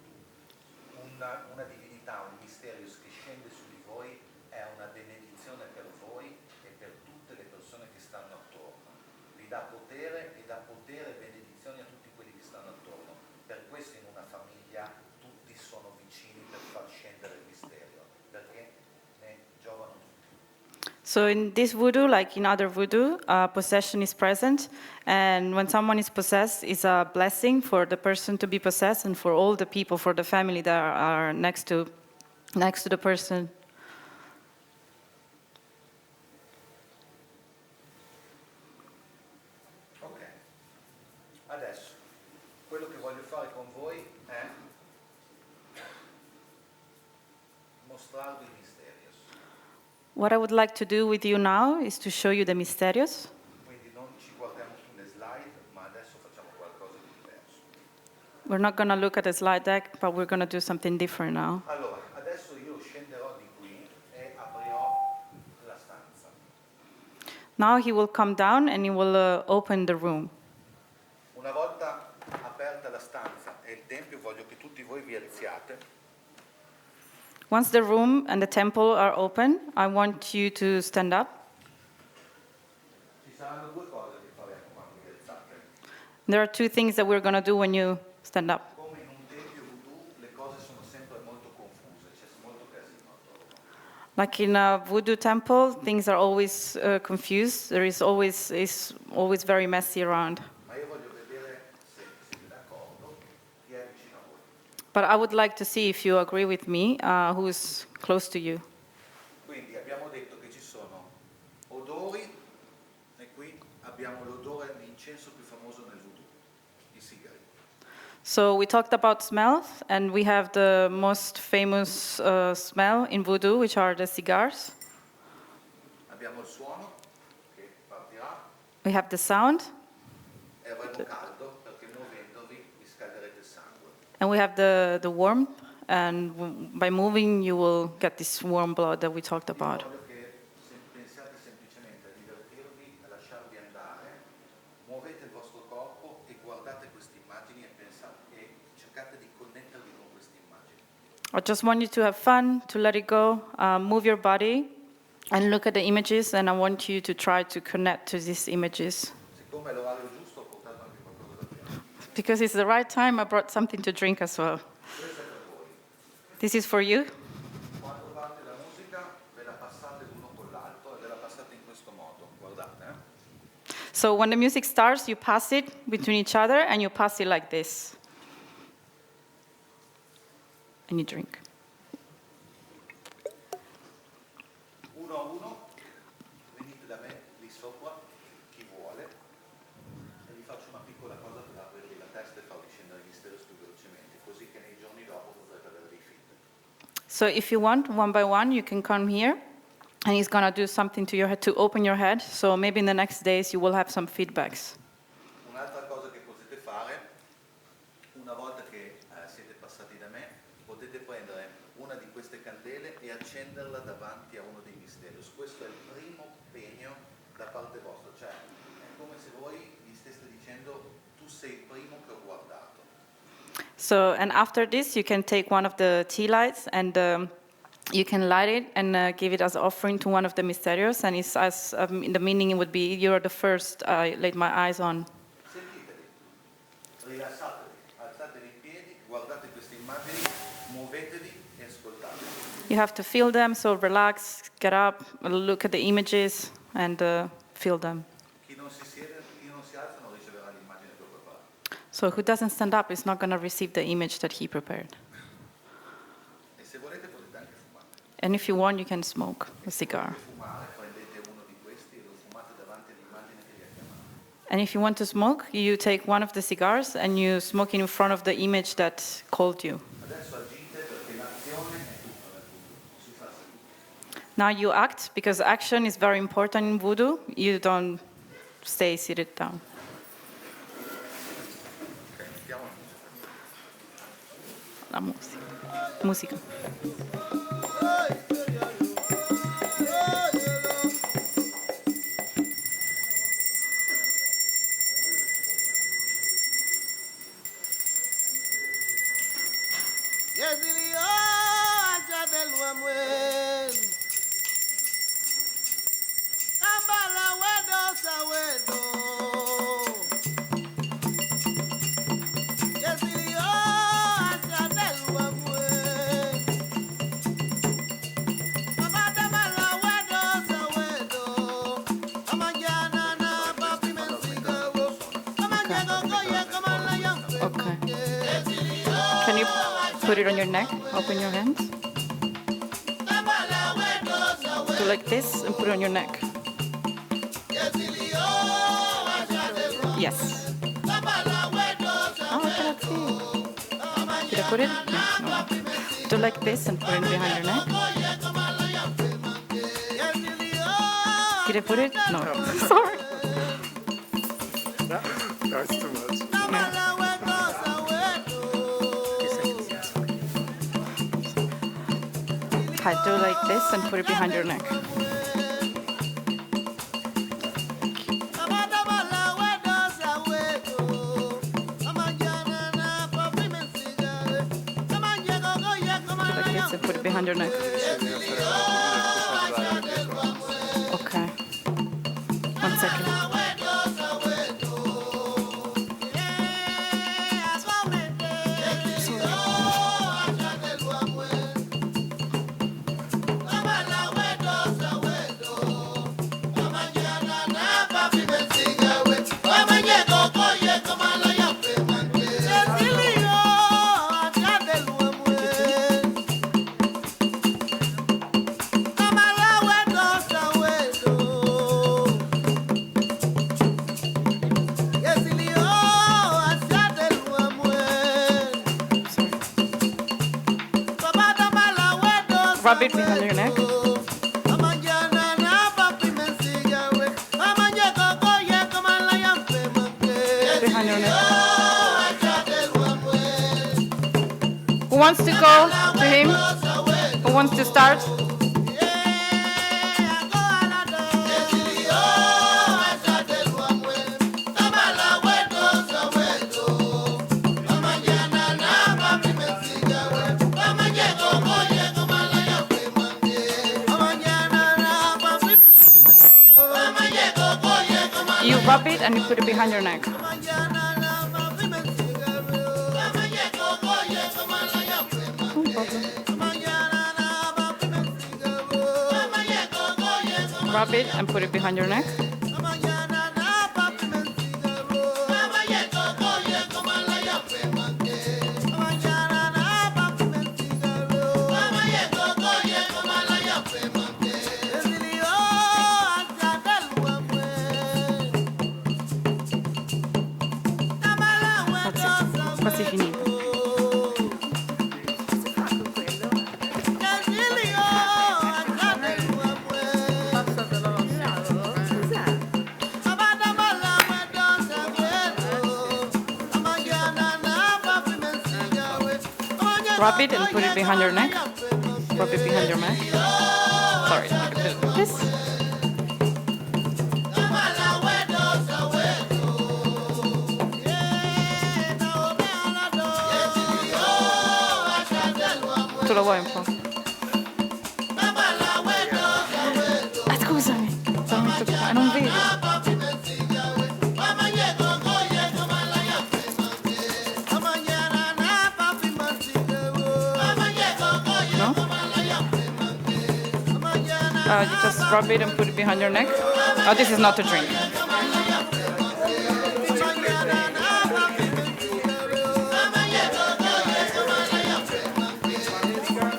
voodoo. Una divinità, un mysterious che scende su di voi è una benedizione per voi e per tutte le persone che stanno attorno. Vi dà potere e dà potere e benedizioni a tutti quelli che stanno attorno. Per questo in una famiglia tutti sono vicini per far scendere il misterio, perché ne giovano tutti. So in this voodoo, like in other voodoo, possession is present, and when someone is possessed, it's a blessing for the person to be possessed and for all the people, for the family that are next to the person. Ok, adesso quello che voglio fare con voi è mostrarvi i mysterious. What I would like to do with you now is to show you the mysterious. Quindi non ci guardiamo sulle slide, ma adesso facciamo qualcosa di diverso. We're not going to look at the slide deck, but we're going to do something different now. Allora, adesso io scenderò di qui e aprirò la stanza. Now he will come down and he will open the room. Una volta aperta la stanza e il tempio, voglio che tutti voi vi alziate. Once the room and the temple are open, I want you to stand up. Ci saranno due cose che faremo quando vi alzate. There are two things that we're going to do when you stand up. Come in un tempio voodoo, le cose sono sempre molto confuse, c'è molto casino attorno. Like in a voodoo temple, things are always confused. There is always very messy around. Ma io voglio vedere se siete d'accordo chi è vicino a voi. But I would like to see if you agree with me, who is close to you. Quindi abbiamo detto che ci sono odori e qui abbiamo l'odore di incenso più famoso nel voodoo, i sigari. So we talked about smells, and we have the most famous smell in voodoo, which are the cigars. Abbiamo il suono che partirà We have the sound, e avremo caldo perché muovendovi vi scalderete il sangue. and we have the warmth, and by moving you will get this warm blood that we talked about. Voglio che pensiate semplicemente a divertirvi, a lasciarvi andare, muovete il vostro corpo e guardate queste immagini e cercate di connettervi con queste immagini. I just want you to have fun, to let it go, move your body, and look at the images, and I want you to try to connect to these images. Siccome è l'orario giusto ho portato anche qualcosa da bere. Because it's the right time, I brought something to drink as well. Questo è per voi. This is for you. Quando parte la musica ve la passate l'uno con l'altro e ve la passate in questo modo. Guardate, So when the music starts, you pass it between each other, and you pass it like this. And you drink. Uno a uno, venite da me lì sopra, chi vuole, e vi faccio una piccola cosa per aprirvi la testa e farvi scendere gli stereos più velocemente, così che nei giorni dopo potrete avere dei feedback. So if you want, one by one, you can come here, and he's going to do something to your head to open your head. So maybe in the next days you will have some feedbacks. Un'altra cosa che potete fare, una volta che siete passati da me, potete prendere una di queste candele e accenderla davanti a uno dei mysterios. Questo è il primo pegno da parte vostra, cioè è come se voi gli steste dicendo tu sei il primo che ho guardato. So, and after this, you can take one of the tea lights and you can light it and give it as offering to one of the mysterios. And it's as the meaning would be, you're the first I laid my eyes on. Sentitevi, rilassatevi, alzatevi in piedi, guardate queste immagini, muovetevi e ascoltatevi. You have to feel them, so relax, get up, look at the images, and feel them. Chi non si siede, chi non si alza non riceverà l'immagine che ho preparato. So who doesn't stand up is not going to receive the image that he prepared. E se volete potete anche fumare. And if you want, you can smoke a cigar. Fumare, prendete uno di questi e lo fumate davanti all'immagine che vi ha chiamato. And if you want to smoke, you take one of the cigars and you smoke it in front of the image that called you. Adesso agite perché l'azione è tutto nel voodoo, si fa seduti. Now you act, because action is very important in voodoo. You don't stay seated down. Ok, mettiamo la musica. la música. Música. Okay. Can you put it on your neck? Open your hands. Do like this and put it on your neck. Yes. Oh, that's it. Did I put it? No. Do like this and put it behind your neck. Did I put it? No. Sorry. That's too much. I do like this and put it behind your neck. Do like this and put it behind your neck. Okay. 1 second. Rub it behind your neck. Behind your neck. Who wants to go to him? Who wants to start? You rub it and you put it behind your neck. Rub it and put it behind your neck. Quasi finito. Rub it and put it behind your neck. Rub it behind your neck. Sorry, this. Tu lo vuoi un po'? Scusami, non vedo. You just rub it and put it behind your neck. Oh, this is not a drink.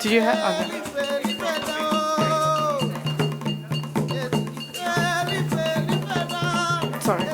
Did you have? Okay. Sorry.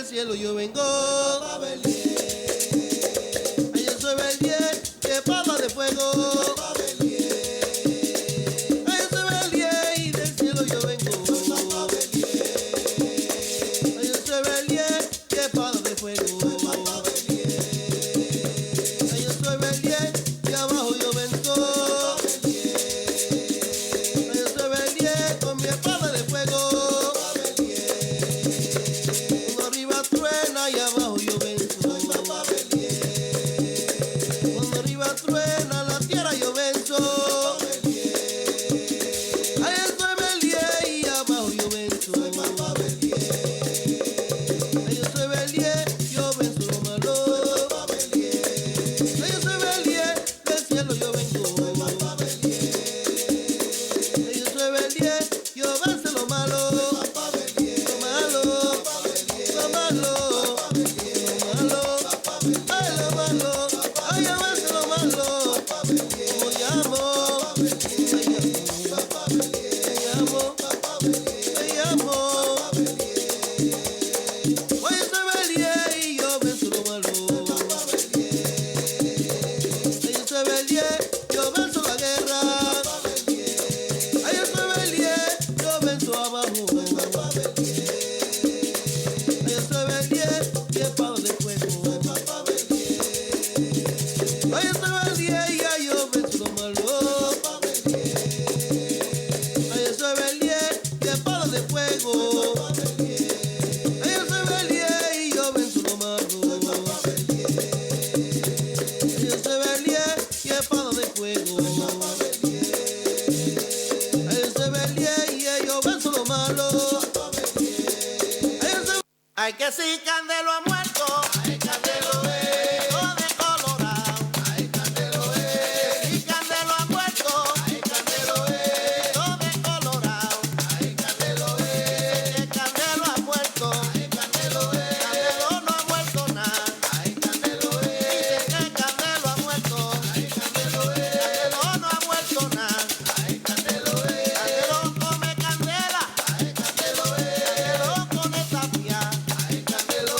cielo yo vengo. Ay, yo soy Belier, que papa de fuego. Ay, yo soy Belier y del cielo yo vengo. Ay, yo soy Belier, que papa de fuego. Ay, yo soy Belier y abajo yo vengo. Ay, yo soy Belier con mi espada de fuego. Y abajo yo venzo. Cuando arriba truena la tierra yo venzo. Ay, estoy Belier y abajo yo venzo. Ay, yo soy Belier, yo venzo lo malo. Ay, yo soy Belier, del cielo yo vengo. Ay, yo soy Belier, yo venzo lo malo. Ay, que si Candelo ha muerto, ay, Candelo es, todo de colorado, ay, Candelo es, si Candelo ha muerto, ay, Candelo es, todo de colorado, ay, Candelo es, que Candelo ha muerto, ay, Candelo es, Candelo no ha muerto nada, ay, Candelo es, dice que Candelo ha muerto, ay, Candelo es, Candelo no ha muerto nada, ay, Candelo es, Candelo come candela, ay, Candelo es, Candelo con esa pía. Candelo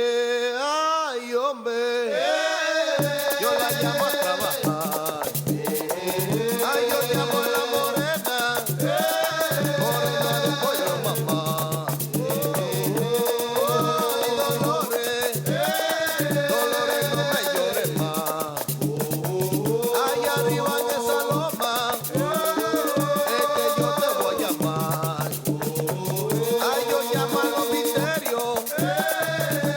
Ay, hombre, yo la llamo a trabajar. Ay, yo llamo a la morena, morena del pueblo, mamá. Ay, Dolores, Dolores, no me llores más. Ay, arriba en esa loma, es que yo te voy a llamar. Ay, yo llamo a los misterios,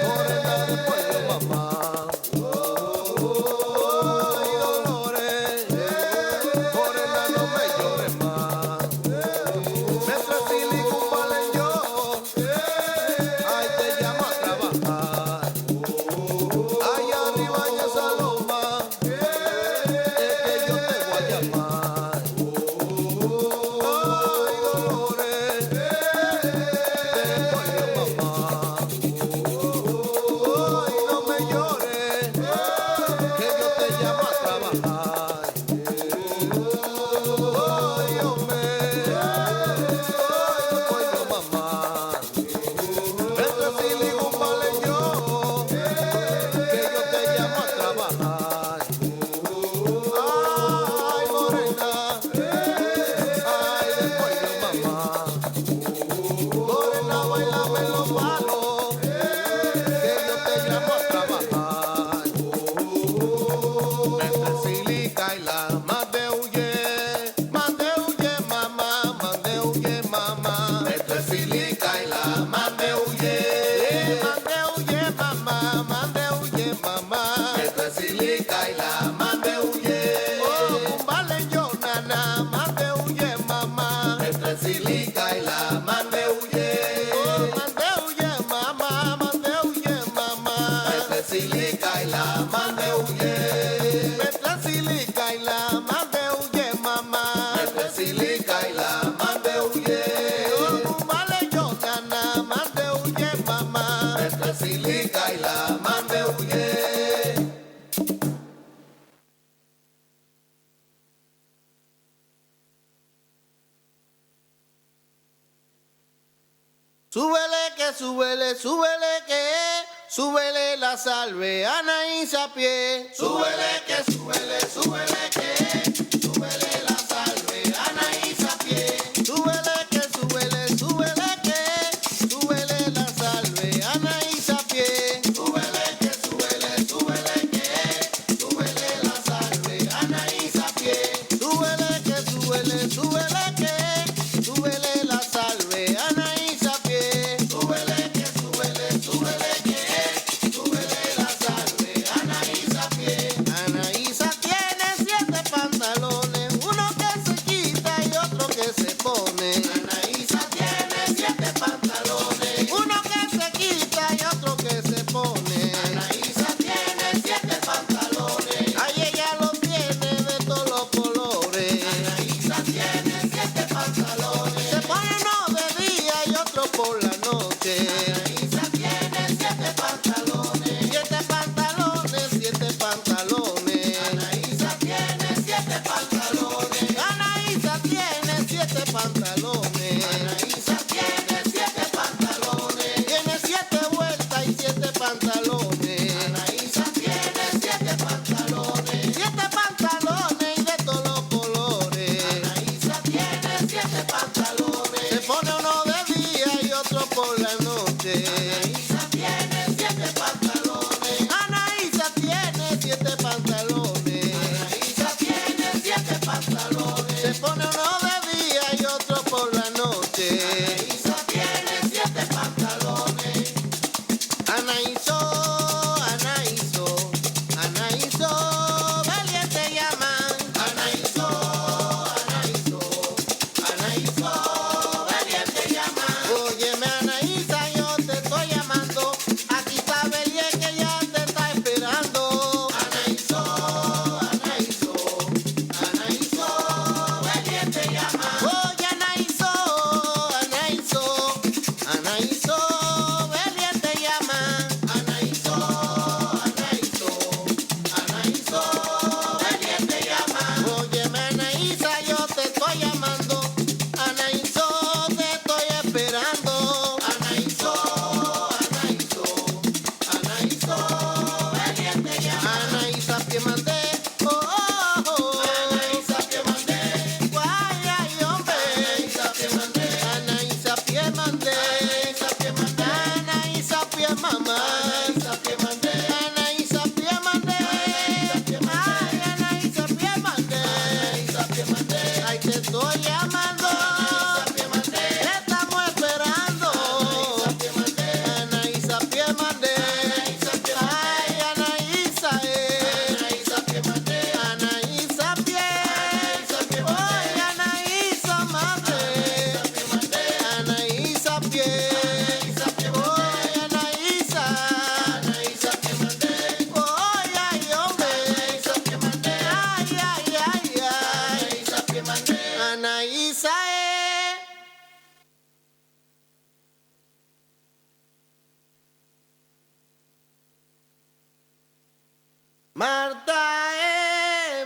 morena del pueblo, mamá. Ay, Dolores, morena, no me llores más. Me trasili cumpalen yo, ay, te llamo a trabajar. Ay, arriba en esa loma, es que yo te voy a llamar. Ay, Dolores, del pueblo, mamá. Ay, no me llores, que yo te llamo a trabajar. Ay, hombre, ay, pueblo, mamá. Entre Sili y Gumbalen yo, que yo te llamo a trabajar. Ay, morena, ay, del pueblo, mamá. Morena, bailame los palos, que yo te llamo a trabajar. Entre Silica y la mande huye, mamá, mande huye, mamá. Entre Silica y la mande huye, mamá, mande huye, mamá. Entre Silica y la mande huye, oh, Gumbalen yo, nana, mande huye, mamá. Entre Silica y la mande huye, oh, mande huye, mamá, mande huye, mamá. Entre Silica y la mande huye, Entre Silica y la mande huye, mamá. Entre Silica y la mande huye, oh, Gumbalen yo, nana, mande huye, mamá. Entre Silica y la mande huye. Súbele la salve, Anaís a pie. Súbele que, súbele la salve, Anaís a pie. Súbele que, súbele la salve, Anaís a pie. Súbele que, súbele la salve, Anaís a pie. Súbele que, súbele la salve, Anaís a pie. Súbele que, súbele la salve, Anaís a pie. Anaísa tiene 7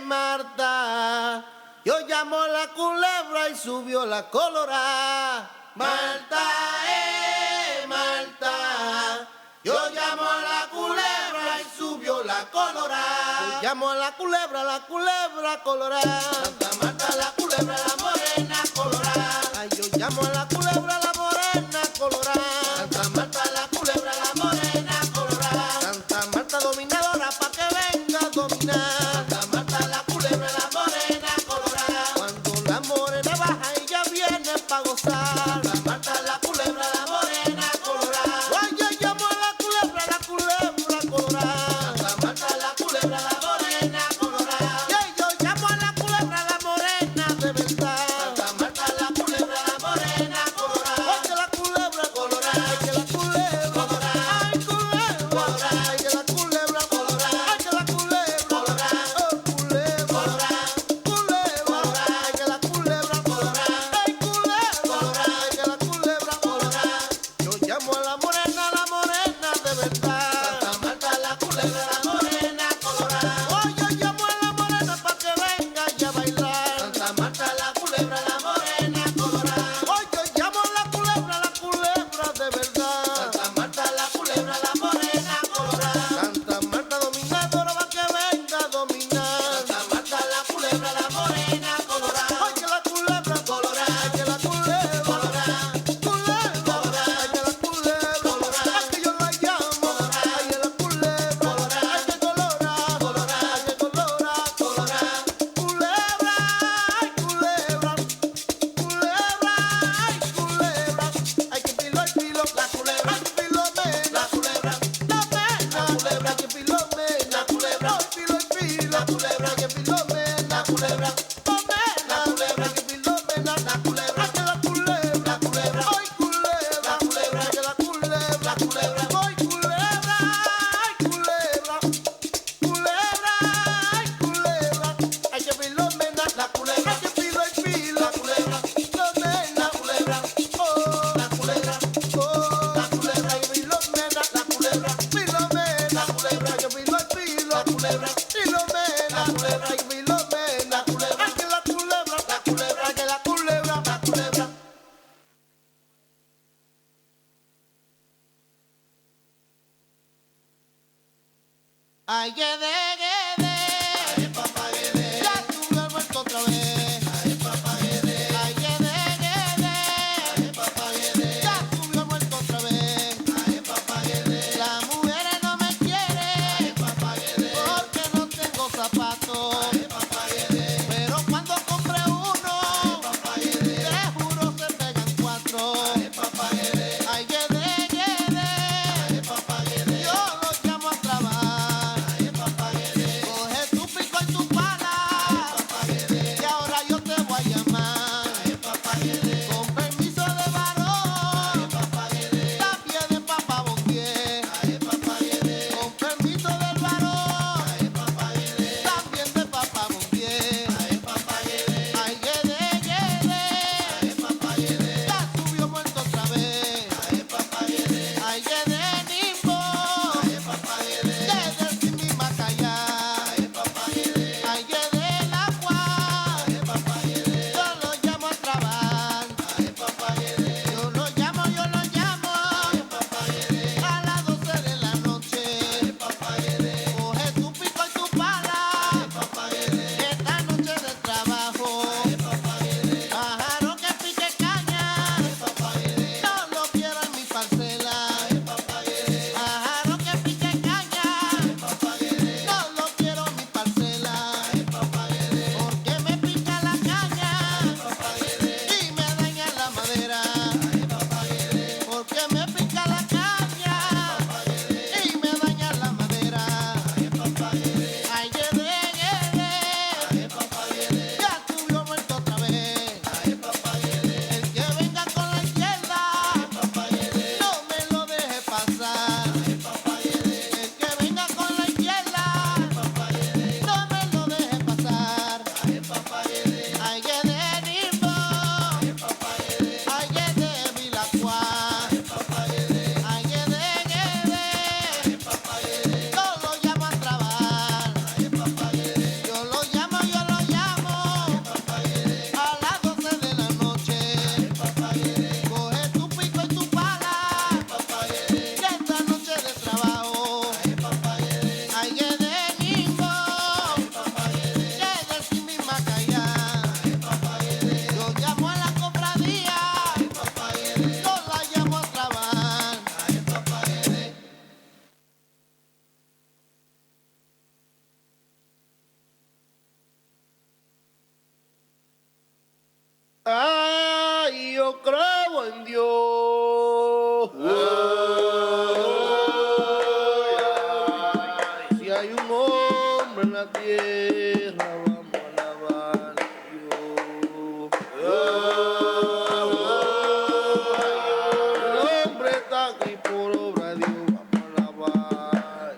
Marta. Yo llamo a la culebra y subió la colorada. Marta. Yo llamo a la culebra y subió la colorada. Yo llamo a la culebra colorada. Santa Marta, la culebra, la morena colorada. Ay, yo llamo a la culebra, la morena colorada. Santa Marta, la culebra, la morena colorada. Santa Marta dominadora pa' que venga a dominar. Santa Marta, la culebra, la morena colorada. Cuando la morena baja ella viene pa' gozar. Santa Marta, la culebra, la morena colorada. Ay, yo llamo a la culebra colorada. Santa Marta, la culebra, la morena colorada. Y yo llmo a la culebra, la morena de verdad. Santa Marta, la culebra, la morena colorada. Ay, que la culebra colorada. Ay, que la culebra colorada. Ay, culebra colorada. Ay, que la culebra colorada. Ay, que la culebra colorada. Oh, culebra colorada. Culebra colorada. Ay, que la culebra colorada. Ay, culebra colorada. Ay, que la culebra colorada. Yo llamo a la morena de verdad. Santa Marta, la culebra, la morena colorada. Oh, yo llamo a la morena pa' que venga y a bailar. Santa Marta, la culebra, la morena colorada. Oh, yo llamo a la culebra de verdad. Santa Marta, la culebra, la morena colorada. Santa Marta dominadora pa' que venga a dominar. Santa Marta, la culebra, la morena colorada. Ay, que la culebra colorada. Ay, que la culebra colorada. Culebra colorada. Ay, que la culebra colorada. Ay, que yo la llamo. Ay, que la culebra colorada. Ay, que colora colorada. Ay, que colora colorada. Culebra, ay, culebra. Culebra, ay, culebra. Ay, que filo y filo. La culebra. Ay, que filomena. La culebra. La mena. La culebra. Ay, que filomena. La culebra. Ay, filo y filo. La culebra. Ay, que filomena. La culebra. Omena. La culebra. Ay, que filomena. La culebra. Ay, que la culebra. La culebra. Ay, culebra. La culebra. Ay, que la culebra. La culebra. Ay, culebra. Ay, culebra. Culebra. Ay, culebra. Ay, que filomena. La culebra. Ay, que filo y filo. La culebra. Filomena. La culebra. Oh, la culebra. Oh, la culebra. Ay, filomena. La culebra. Filomena. La culebra. Ay, que filo y filo. La culebra. Filomena. La culebra. Ay, filomena. La culebra. Ay, yo creo en Dios. Si hay un hombre en la tierra, vamos a alabar a Dios. El hombre está aquí por obra de Dios, vamos a alabar.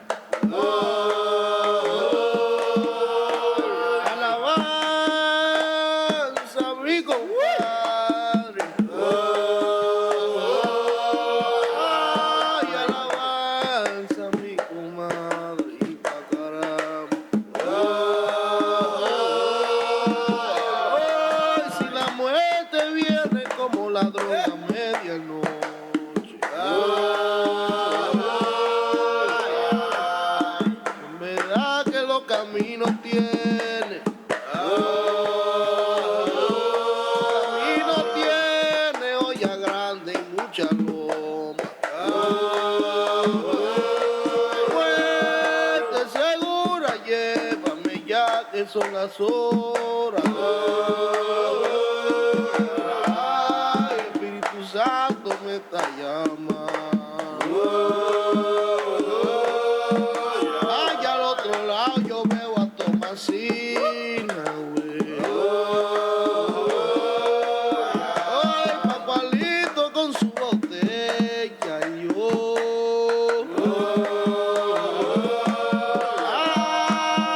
Alabanza, mi compadre. Ay, alabanza, mi comadre, y pa' caramba. Ay, si la muerte viene como ladrón a medianoche. En verdad que los caminos tiene. Camino tiene olla grande y mucha loma. Muerte segura, llévame ya que son las horas. Ay, Espíritu Santo me está llamando. Ay, al otro lado yo veo a Tomasina, güey. Ay, papalito con su botella y yo.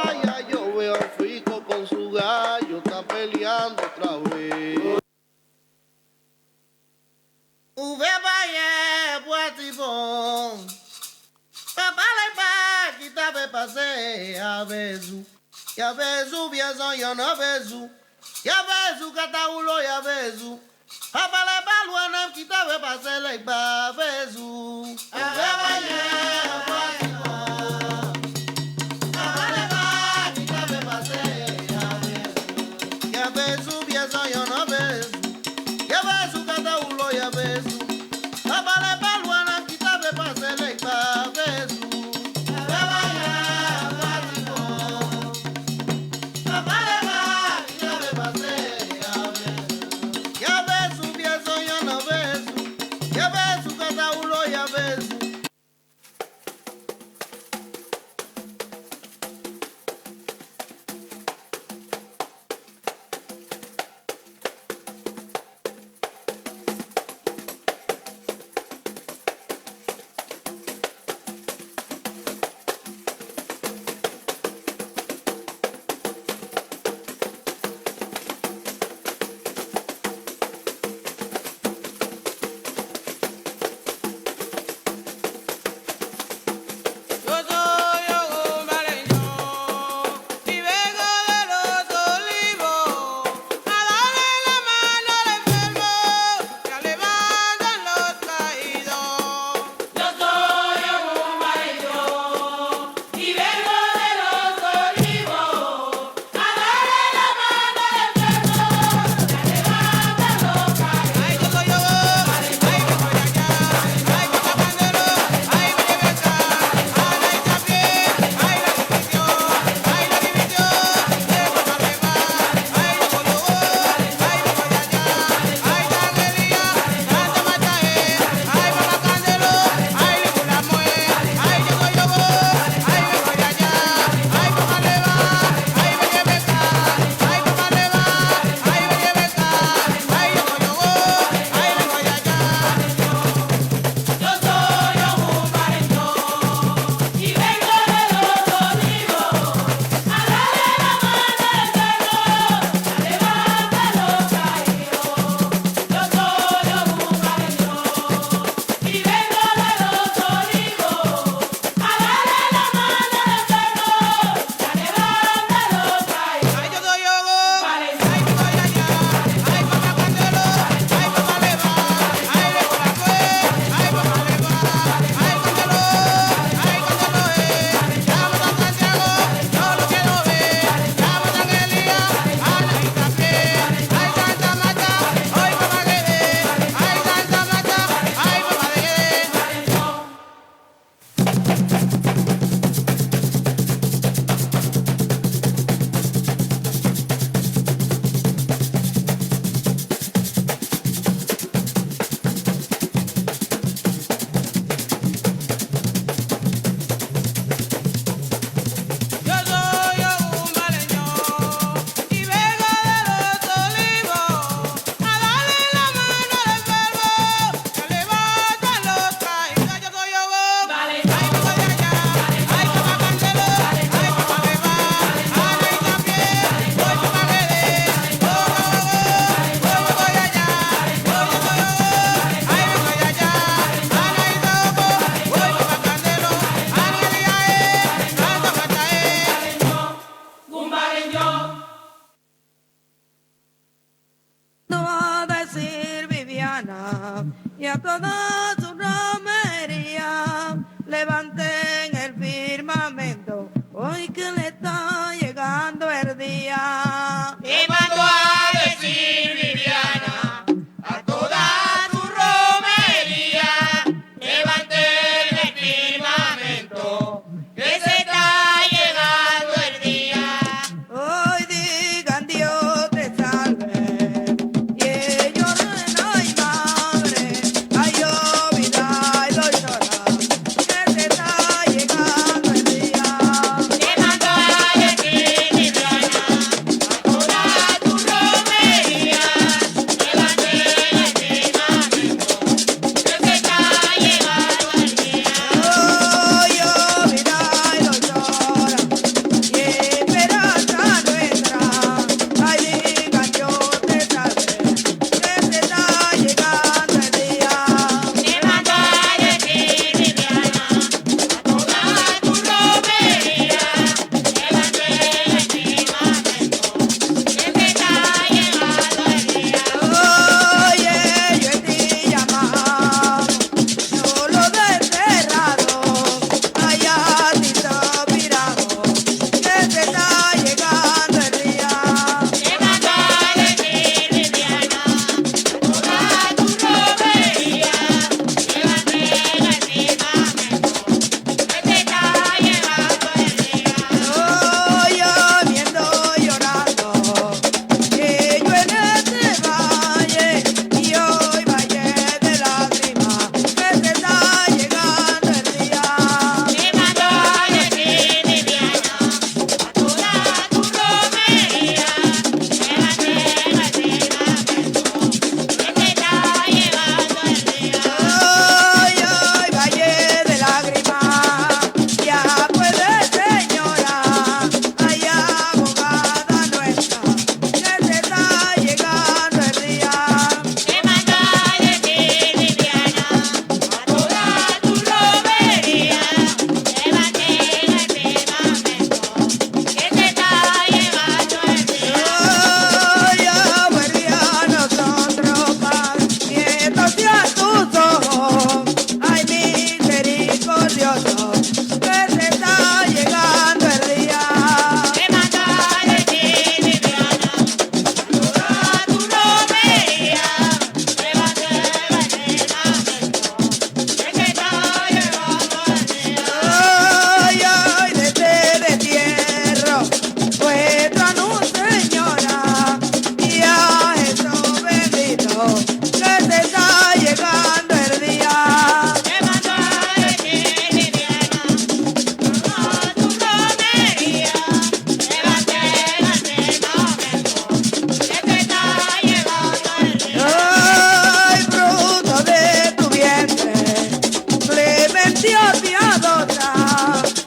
Ay, ya yo veo a Fico con su gallo, está peleando otra vez. Uvebaye Boisivon. Papa le pa kita be pase a bezu. Ya bezu biezon yo no bezu. Ya bezu kata ulo ya bezu. Papa le pa luana kita be pase le pa bezu. Uvebaye Boisivon. Papa le pa kita be pase a bezu. Ya bezu biezon yo no bezu. Ya bezu kata ulo ya bezu. Papa le pa luana kita be pase le pa bezu. Ya bezu biezo yo no bezu. Ya bezu kata ulo ya bezu. y a toda su romería. Levanten el firmamento, hoy que le está llegando el día. Te mando a decir, Viviana, a toda tu romería, levanten el firmamento, que se está llegando el día. Hoy digan Dios te salve, y ellos ay madre, ay yo vida y doctora, que se está llegando el día. Te mando a decir, Viviana, a toda tu romería, levanten el firmamento, que se está llegando el día. Hoy yo vida y doctora, y esperanza nuestra, ay digan Dios te salve, que se está llegando el día. Te mando a decir, Viviana, a toda tu romería, levanten el firmamento, que se está llegando el día. Oye, yo en ti llamaba, solo desterrado, allá Tito Pirado, que se está llegando el día. Te mando a decir, Viviana, a toda tu romería, levanten el firmamento, que se está llegando el día. Yo viendo llorando, que yo en este valle, y hoy valle de lágrimas, que se está llegando el día. Te mando a decir, Viviana, a toda tu romería, levanten el firmamento, que se está llegando el día. Ay, valle de lágrimas, ya puede señora, ay abogada nuestra, que se está llegando el día. Te mando a decir, Viviana, a toda tu romería, levanten el firmamento, que se está llegando el día. Ay, vuelve a nosotros, Padre, nietos y a tus ojos, ay misericordioso, que se está llegando el día. Te mando a decir, Viviana, a toda tu romería, levanten el firmamento, que se está llegando el día. Ay, desde el destierro, vuestro anuncio, señora, y a Jesús bendito, que se está llegando el día. Te mando a decir, Viviana, a toda tu romería, levanten el firmamento, que se está llegando el día. Ay, fruto de tu vientre, clemencia piadosa,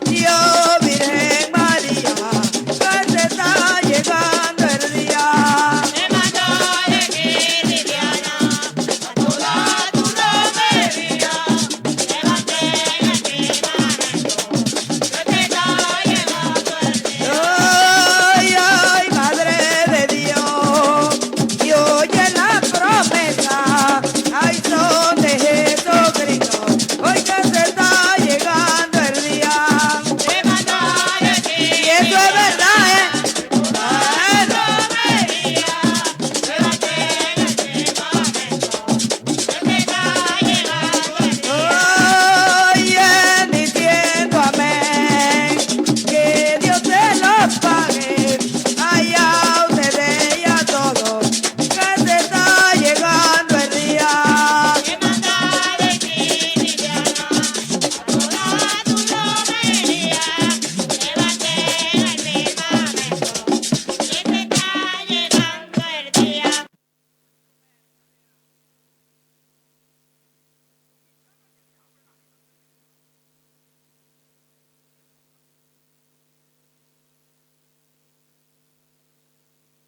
Dios Virgen María, que se está llegando el día. Te mando a decir, Viviana, a toda tu romería, levanten el firmamento, que se está llegando el día. Ay, Madre de Dios, y oye la promesa, ay, son de Jesucristo, hoy que se está llegando el día. Te mando a decir, Y eso es verdad, romería, levanten el firmamento, que se está llegando el día. Oye, diciendo amén, que Dios te los pague, allá ustedes y a todos, que se está llegando el día. Te mando a decir, Viviana, a toda tu romería, levanten el firmamento, que se está llegando el día.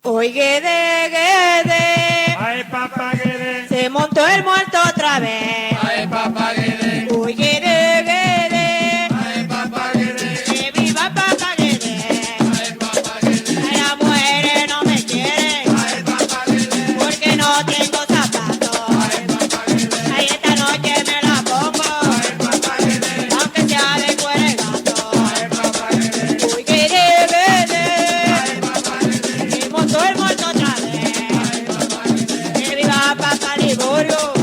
Hoy Guede, Ay, papá, que se montó el muerto otra vez. ay, papá, que Hoy Guede, ay, papá, que que viva Papá Guede. ay, papá, que Las mujeres no me quieren ay, papá, que porque no tengo zapatos. ay, papá, que Gregorio.